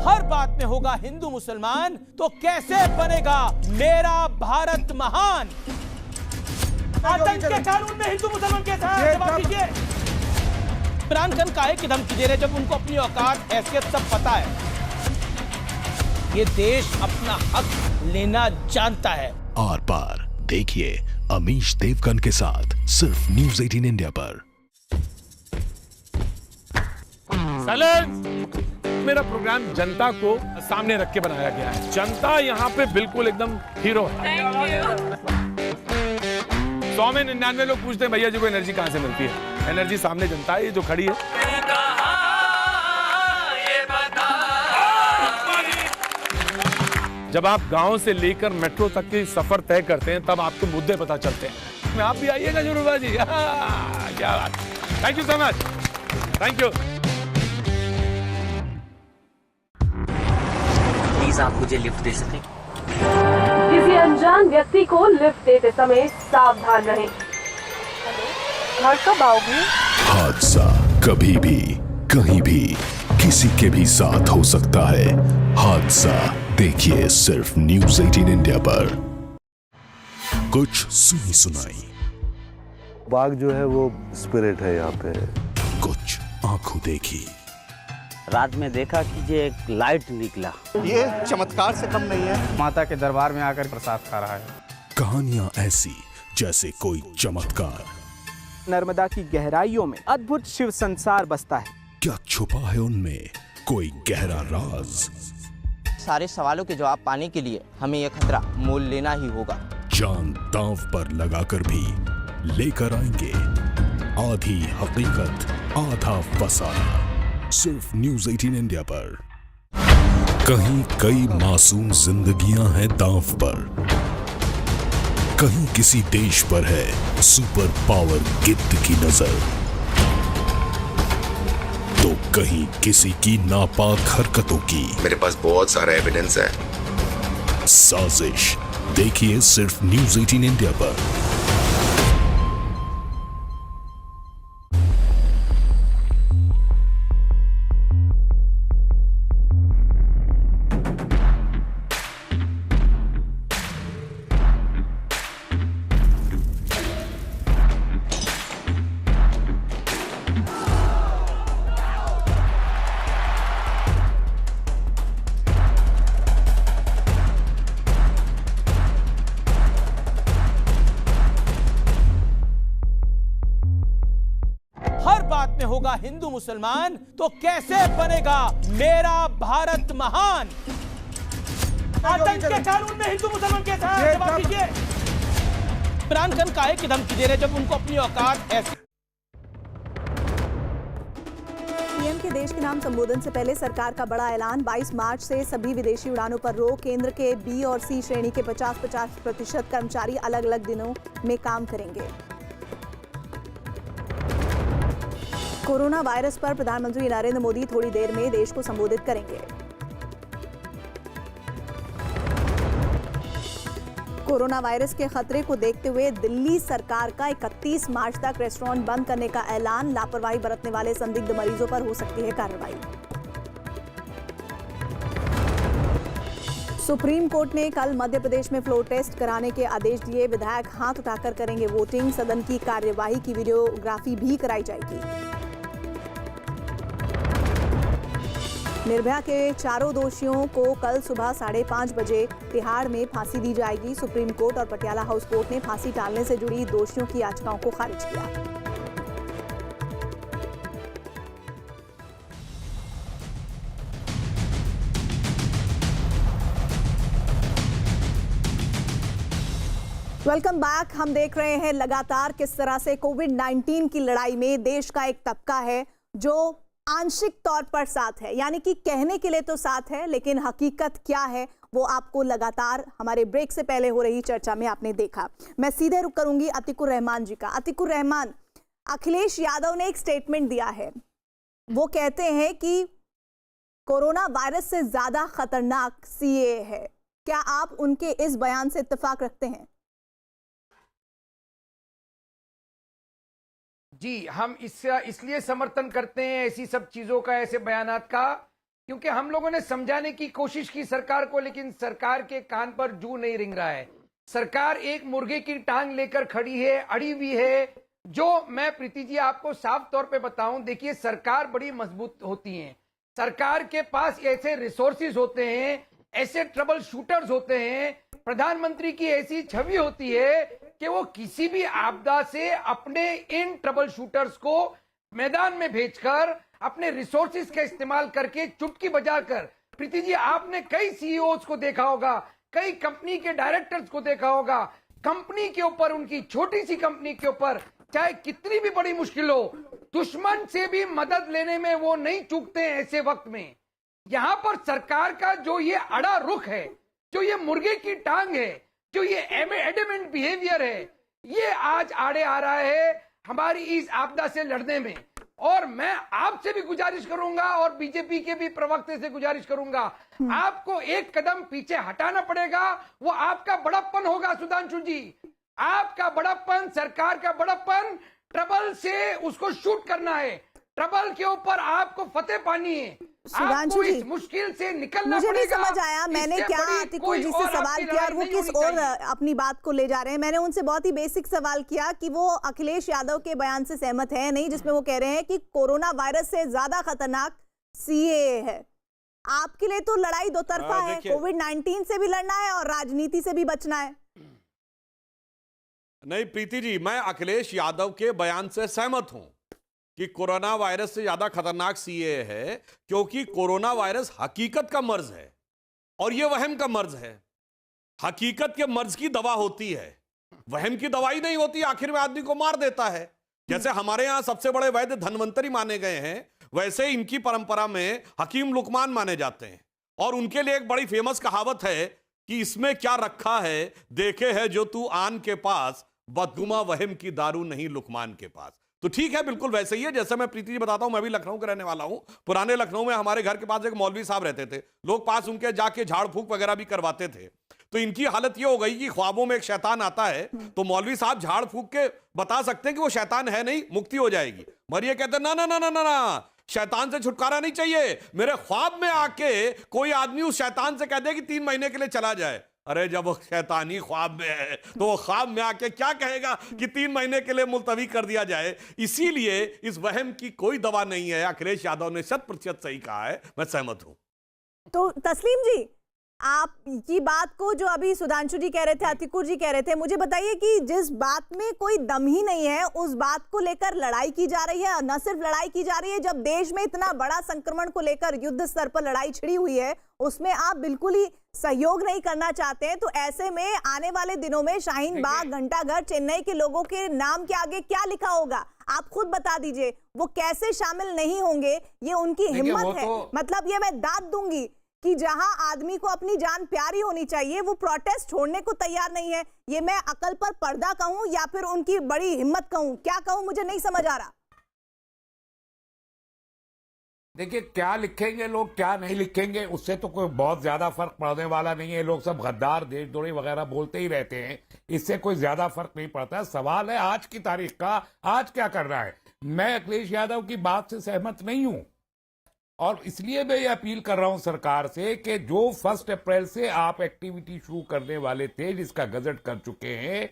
हर बात में होगा हिंदू मुसलमान, तो कैसे बनेगा मेरा भारत महान? आतंक के कानून में हिंदू मुसलमान के साथ जवाब दीजिए। इमरान खान काहे की धमकी दे रहे जब उनको अपनी औकात हैसियत सब पता है? ये देश अपना हक लेना जानता है। आर पार देखिए अमीश देवगन के साथ सिर्फ न्यूज़ 18 इंडिया पर। साइलेंस! मेरा प्रोग्राम जनता को सामने रख के बनाया गया है। जनता यहाँ पे बिल्कुल एकदम हीरो है। 100 में 99 लोग पूछते हैं भैया जी को एनर्जी कहाँ से मिलती है? एनर्जी सामने जनता है, ये जो खड़ी है। जब आप गांव से लेकर मेट्रो तक की सफर तय करते हैं, तब आपको मुद्दे पता चलते हैं। आप भी आइएगा जरूर बाजी। क्या बात, thank you so much, thank you. Please आप मुझे लिफ्ट दे सकें? किसी अनजान व्यक्ति को लिफ्ट देते समय सावधान रहें। घर कब आओगे? हादसा कभी भी कहीं भी किसी के भी साथ हो सकता है। हादसा देखिए सिर्फ न्यूज़ 18 इंडिया पर। कुछ सुनी सुनाई, बाघ जो है वो स्पिरिट है यहाँ पे। कुछ आंखों देखी, रात में देखा कि ये एक लाइट निकला। ये चमत्कार से कम नहीं है। माता के दरबार में आकर प्रसाद खा रहा है। कहानियां ऐसी जैसे कोई चमत्कार। नर्मदा की गहराइयों में अद्भुत शिव संसार बसता है। क्या छुपा है उनमें कोई गहरा राज? सारे सवालों के जवाब पाने के लिए हमें यह खतरा मोल लेना ही होगा। जान दांव पर लगाकर भी लेकर आएंगे आधी हकीकत आधा फसाना, सिर्फ न्यूज़ 18 इंडिया पर। कहीं कई मासूम जिंदगियां हैं दांव पर, कहीं किसी देश पर है सुपर पावर गिद्ध की नजर, तो कहीं किसी की नापाक हरकतों की। मेरे पास बहुत सारा एविडेंस है। साजिश देखिए सिर्फ न्यूज़ 18 इंडिया पर। हिंदू मुसलमान तो कैसे बनेगा मेरा भारत महान? आतंक के कानून में हिंदू मुसलमान कैसा है? जवाब दीजिए। इमरान खान काहे की धमकी दे रहे जब उनको अपनी औकात ऐसी? पीएम के देश के नाम संबोधन से पहले सरकार का बड़ा ऐलान, 22 मार्च से सभी विदेशी उड़ानों पर रोक। केंद्र के बी और सी श्रेणी के 50-50% कर्मचारी अलग अलग दिनों में काम करेंगे। कोरोना वायरस पर प्रधानमंत्री नरेंद्र मोदी थोड़ी देर में देश को संबोधित करेंगे। कोरोना वायरस के खतरे को देखते हुए दिल्ली सरकार का 31 मार्च तक रेस्टोरेंट बंद करने का ऐलान। लापरवाही बरतने वाले संदिग्ध मरीजों पर हो सकती है कार्रवाई। सुप्रीम कोर्ट ने कल मध्य प्रदेश में फ्लोर टेस्ट कराने के आदेश दिए। विधायक हाथ उठाकर करेंगे वोटिंग। सदन की कार्यवाही की वीडियोग्राफी भी कराई जाएगी। निर्भया के चारों दोषियों को कल सुबह 5:30 बजे तिहाड़ में फांसी दी जाएगी। सुप्रीम कोर्ट और पटियाला हाउस कोर्ट ने फांसी टालने से जुड़ी दोषियों की याचिकाओं को खारिज किया। Welcome back. हम देख रहे हैं लगातार किस तरह से कोविड-19 की लड़ाई में देश का एक तबका है जो आंशिक तौर पर साथ है, यानी कि कहने के लिए तो साथ है, लेकिन हकीकत क्या है वो आपको लगातार हमारे ब्रेक से पहले हो रही चर्चा में आपने देखा। मैं सीधे रुक करूंगी अतिकुर रहमान जी का। अतिकुर रहमान, अखिलेश यादव ने एक स्टेटमेंट दिया है। वो कहते हैं कि कोरोना वायरस से ज्यादा खतरनाक सीएए है। क्या आप उनके इस बयान से इत्तेफाक रखते हैं? जी, हम इसलिए समर्थन करते हैं ऐसी सब चीजों का, ऐसे बयानात का, क्योंकि हम लोगों ने समझाने की कोशिश की सरकार को, लेकिन सरकार के कान पर जू नहीं रिंग रहा है। सरकार एक मुर्गे की टांग लेकर खड़ी है, अड़ी हुई है। जो मैं प्रीति जी आपको साफ तौर पे बताऊं, देखिए सरकार बड़ी मजबूत होती है। सरकार के पास ऐसे रिसोर्सेज होते हैं, ऐसे ट्रबल शूटर्स होते हैं। प्रधानमंत्री की ऐसी छवि होती है कि वो किसी भी आपदा से अपने इन ट्रबल शूटर्स को मैदान में भेजकर अपने रिसोर्सेज का इस्तेमाल करके चुटकी बजाकर, प्रीति जी आपने कई सीईओज को देखा होगा, कई कंपनी के डायरेक्टर्स को देखा होगा, कंपनी के ऊपर, उनकी छोटी सी कंपनी के ऊपर चाहे कितनी भी बड़ी मुश्किल हो, दुश्मन से भी मदद लेने में वो नहीं चूकते हैं ऐसे वक्त में। यहां पर सरकार का जो ये अड़ा रुख है, जो ये मुर्गे की टांग है, जो ये एडमेंट बिहेवियर है, ये आज आड़े आ रहा है हमारी इस आपदा से लड़ने में। और मैं आपसे भी गुजारिश करूंगा और बीजेपी के भी प्रवक्ते से गुजारिश करूंगा, आपको एक कदम पीछे हटाना पड़ेगा। वो आपका बड़प्पन होगा सुधांशु जी, आपका बड़प्पन, सरकार का बड़प्पन। ट्रबल से उसको शूट करना है, ट्रबल के ऊपर आपको फतेह पानी है। सुधांशु जी, इस मुश्किल से निकलना मुझे नहीं पड़ेगा। समझ आया मैंने क्या अतिकुर जी से सवाल किया और वो किस और अपनी बात को ले जा रहे हैं। मैंने उनसे बहुत ही बेसिक सवाल किया कि वो अखिलेश यादव के बयान से सहमत है नहीं, जिसमें वो कह रहे हैं कि कोरोना वायरस से ज्यादा खतरनाक सीएए है। आपके लिए तो लड़ाई दो तरफा है, कोविड-19 से भी लड़ना है और राजनीति से भी बचना है। नहीं प्रीति जी, मैं अखिलेश यादव के बयान से सहमत हूं कि कोरोना वायरस से ज्यादा खतरनाक सीएए है, क्योंकि कोरोना वायरस हकीकत का मर्ज है और यह वहम का मर्ज है। हकीकत के मर्ज की दवा होती है, वहम की दवाई नहीं होती, आखिर में आदमी को मार देता है। जैसे हमारे यहां सबसे बड़े वैद्य धन्वंतरी माने गए हैं, वैसे इनकी परंपरा में हकीम लुकमान माने जाते हैं। और उनके लिए एक बड़ी फेमस कहावत है कि इसमें क्या रखा है, देखे है जो तू आन के पास, बदगुमा वहम की दारू नहीं लुकमान के पास। तो ठीक है, बिल्कुल वैसे ही है। जैसे मैं प्रीति जी बताता हूं, मैं भी लखनऊ का रहने वाला हूं। पुराने लखनऊ में हमारे घर के पास एक मौलवी साहब रहते थे, लोग पास उनके जाके झाड़ फूक वगैरह भी करवाते थे। तो इनकी हालत ये हो गई कि ख्वाबों में एक शैतान आता है, तो मौलवी साहब झाड़ फूक के बता सकते हैं कि वो शैतान है नहीं, मुक्ति हो जाएगी। मगर ये कहते हैं ना ना ना ना ना ना, शैतान से छुटकारा नहीं चाहिए। मेरे ख्वाब में आके कोई आदमी उस शैतान से कह दे कि 3 महीने के लिए चला जाए। अरे जब वो शैतानी ख्वाब में है तो वो ख्वाब में आके क्या कहेगा कि 3 महीने के लिए मुलतवी कर दिया जाए। इसीलिए इस वहम की कोई दवा नहीं है। अखिलेश यादव ने 100% सही कहा है, मैं सहमत हूं। तो तस्लीम जी, आप की बात को जो अभी सुधांशु जी कह रहे थे, अतिकुर जी कह रहे थे, मुझे बताइए कि जिस बात में कोई दम ही नहीं है उस बात को लेकर लड़ाई की जा रही है। न सिर्फ लड़ाई की जा रही है, जब देश में इतना बड़ा संक्रमण को लेकर युद्ध स्तर पर लड़ाई छिड़ी हुई है उसमें आप बिल्कुल ही सहयोग नहीं करना चाहते हैं। तो ऐसे में आने वाले दिनों में शाहीन बाग, घंटाघर, चेन्नई के लोगों के नाम के आगे क्या लिखा होगा, आप खुद बता दीजिए। वो कैसे शामिल नहीं होंगे, ये उनकी हिम्मत है। मतलब ये मैं दाद दूंगी कि जहां आदमी को अपनी जान प्यारी होनी चाहिए वो प्रोटेस्ट छोड़ने को तैयार नहीं है। ये मैं अकल पर पर्दा कहूं या फिर उनकी बड़ी हिम्मत कहूं, क्या कहूं, मुझे नहीं समझ आ रहा। देखिए, क्या लिखेंगे लोग क्या नहीं लिखेंगे उससे तो कोई बहुत ज्यादा फर्क पड़ने वाला नहीं है। लोग सब गद्दार, देशद्रोही वगैरह बोलते ही रहते हैं, इससे कोई ज्यादा फर्क नहीं पड़ता। सवाल है आज की तारीख का, आज क्या करना है। मैं अखिलेश यादव की बात से सहमत नहीं हूं और इसलिए मैं ये अपील कर रहा हूं सरकार से कि जो 1 अप्रैल से आप एक्टिविटी शुरू करने वाले थे, जिसका गजट कर चुके हैं,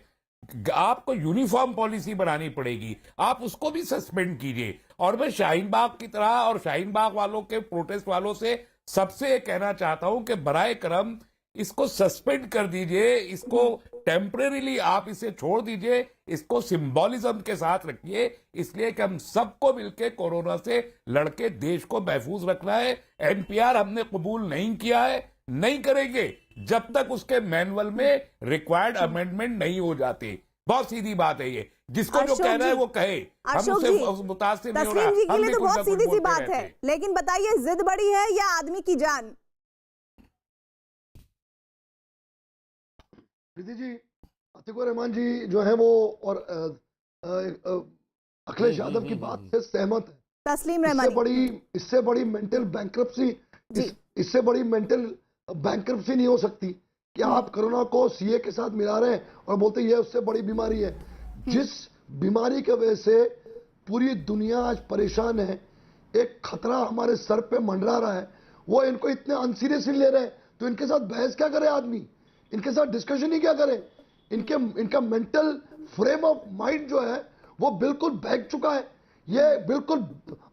आपको यूनिफॉर्म पॉलिसी बनानी पड़ेगी। आप उसको भी सस्पेंड कीजिए। और मैं शाहीन बाग की तरह और शाहीन बाग वालों के प्रोटेस्ट वालों से सबसे कहना चाहता हूं कि बराए करम इसको सस्पेंड कर दीजिए, इसको टेम्परेरीली आप इसे छोड़ दीजिए, इसको सिंबॉलिज्म के साथ रखिए, इसलिए कि हम सबको मिलकर कोरोना से लड़के देश को महफूज रखना है। एनपीआर हमने कबूल नहीं किया है, नहीं करेंगे जब तक उसके मैनुअल में रिक्वायर्ड अमेंडमेंट नहीं हो जाते। बहुत सीधी बात है ये, जिसको जो कहना है वो कहे, हम उससे मुतासिर नहीं हो रहा। तस्लीम जी के लिए तो बहुत सीधी सी बात है, लेकिन बताइए जिद बड़ी है या आदमी की जान? प्रीति जी, अतिकुर रहमान जी जो है वो और अखिलेश यादव की बात से सहमत है। तस्लीम रहमानी, इससे बड़ी मेंटल बैंक्रप्सी, इससे बड़ी मेंटल बैंक्रप्सी नहीं हो सकती कि आप कोरोना को सीए के साथ मिला रहे हैं और बोलते ये उससे बड़ी बीमारी है। जिस बीमारी की वजह से पूरी दुनिया आज परेशान है, एक खतरा हमारे सर पे मंडरा रहा है, वो इनको इतने अनसीरियसली ले रहे हैं, तो इनके साथ बहस क्या करे आदमी, इनके साथ डिस्कशन ही क्या करें। इनका मेंटल फ्रेम ऑफ माइंड जो है वो बिल्कुल बहक चुका है, ये बिल्कुल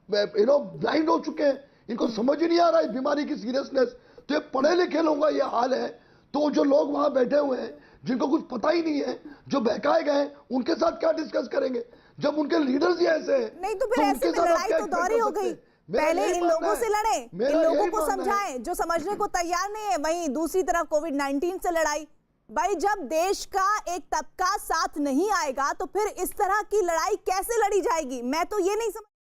ब्लाइंड हो चुके हैं, इनको समझ ही नहीं आ रहा है बीमारी की सीरियसनेस। तो ये पढ़े लिखे लोगों का ये हाल है, तो जो लोग वहां बैठे हुए हैं जिनको कुछ पता ही नहीं है, जो बहकाए गए हैं, उनके साथ क्या डिस्कस करेंगे जब उनके लीडर्स ही ऐसे हैं। नहीं तो फिर ऐसे में लड़ाई तो दोहरी हो गई। पहले इन लोगों से लड़े, इन लोगों को समझाएं जो समझने को तैयार नहीं है, वहीं दूसरी तरफ कोविड-19 से लड़ाई। भाई जब देश का एक तबका साथ नहीं आएगा तो फिर इस तरह की लड़ाई कैसे लड़ी जाएगी? मैं तो ये नहीं समझ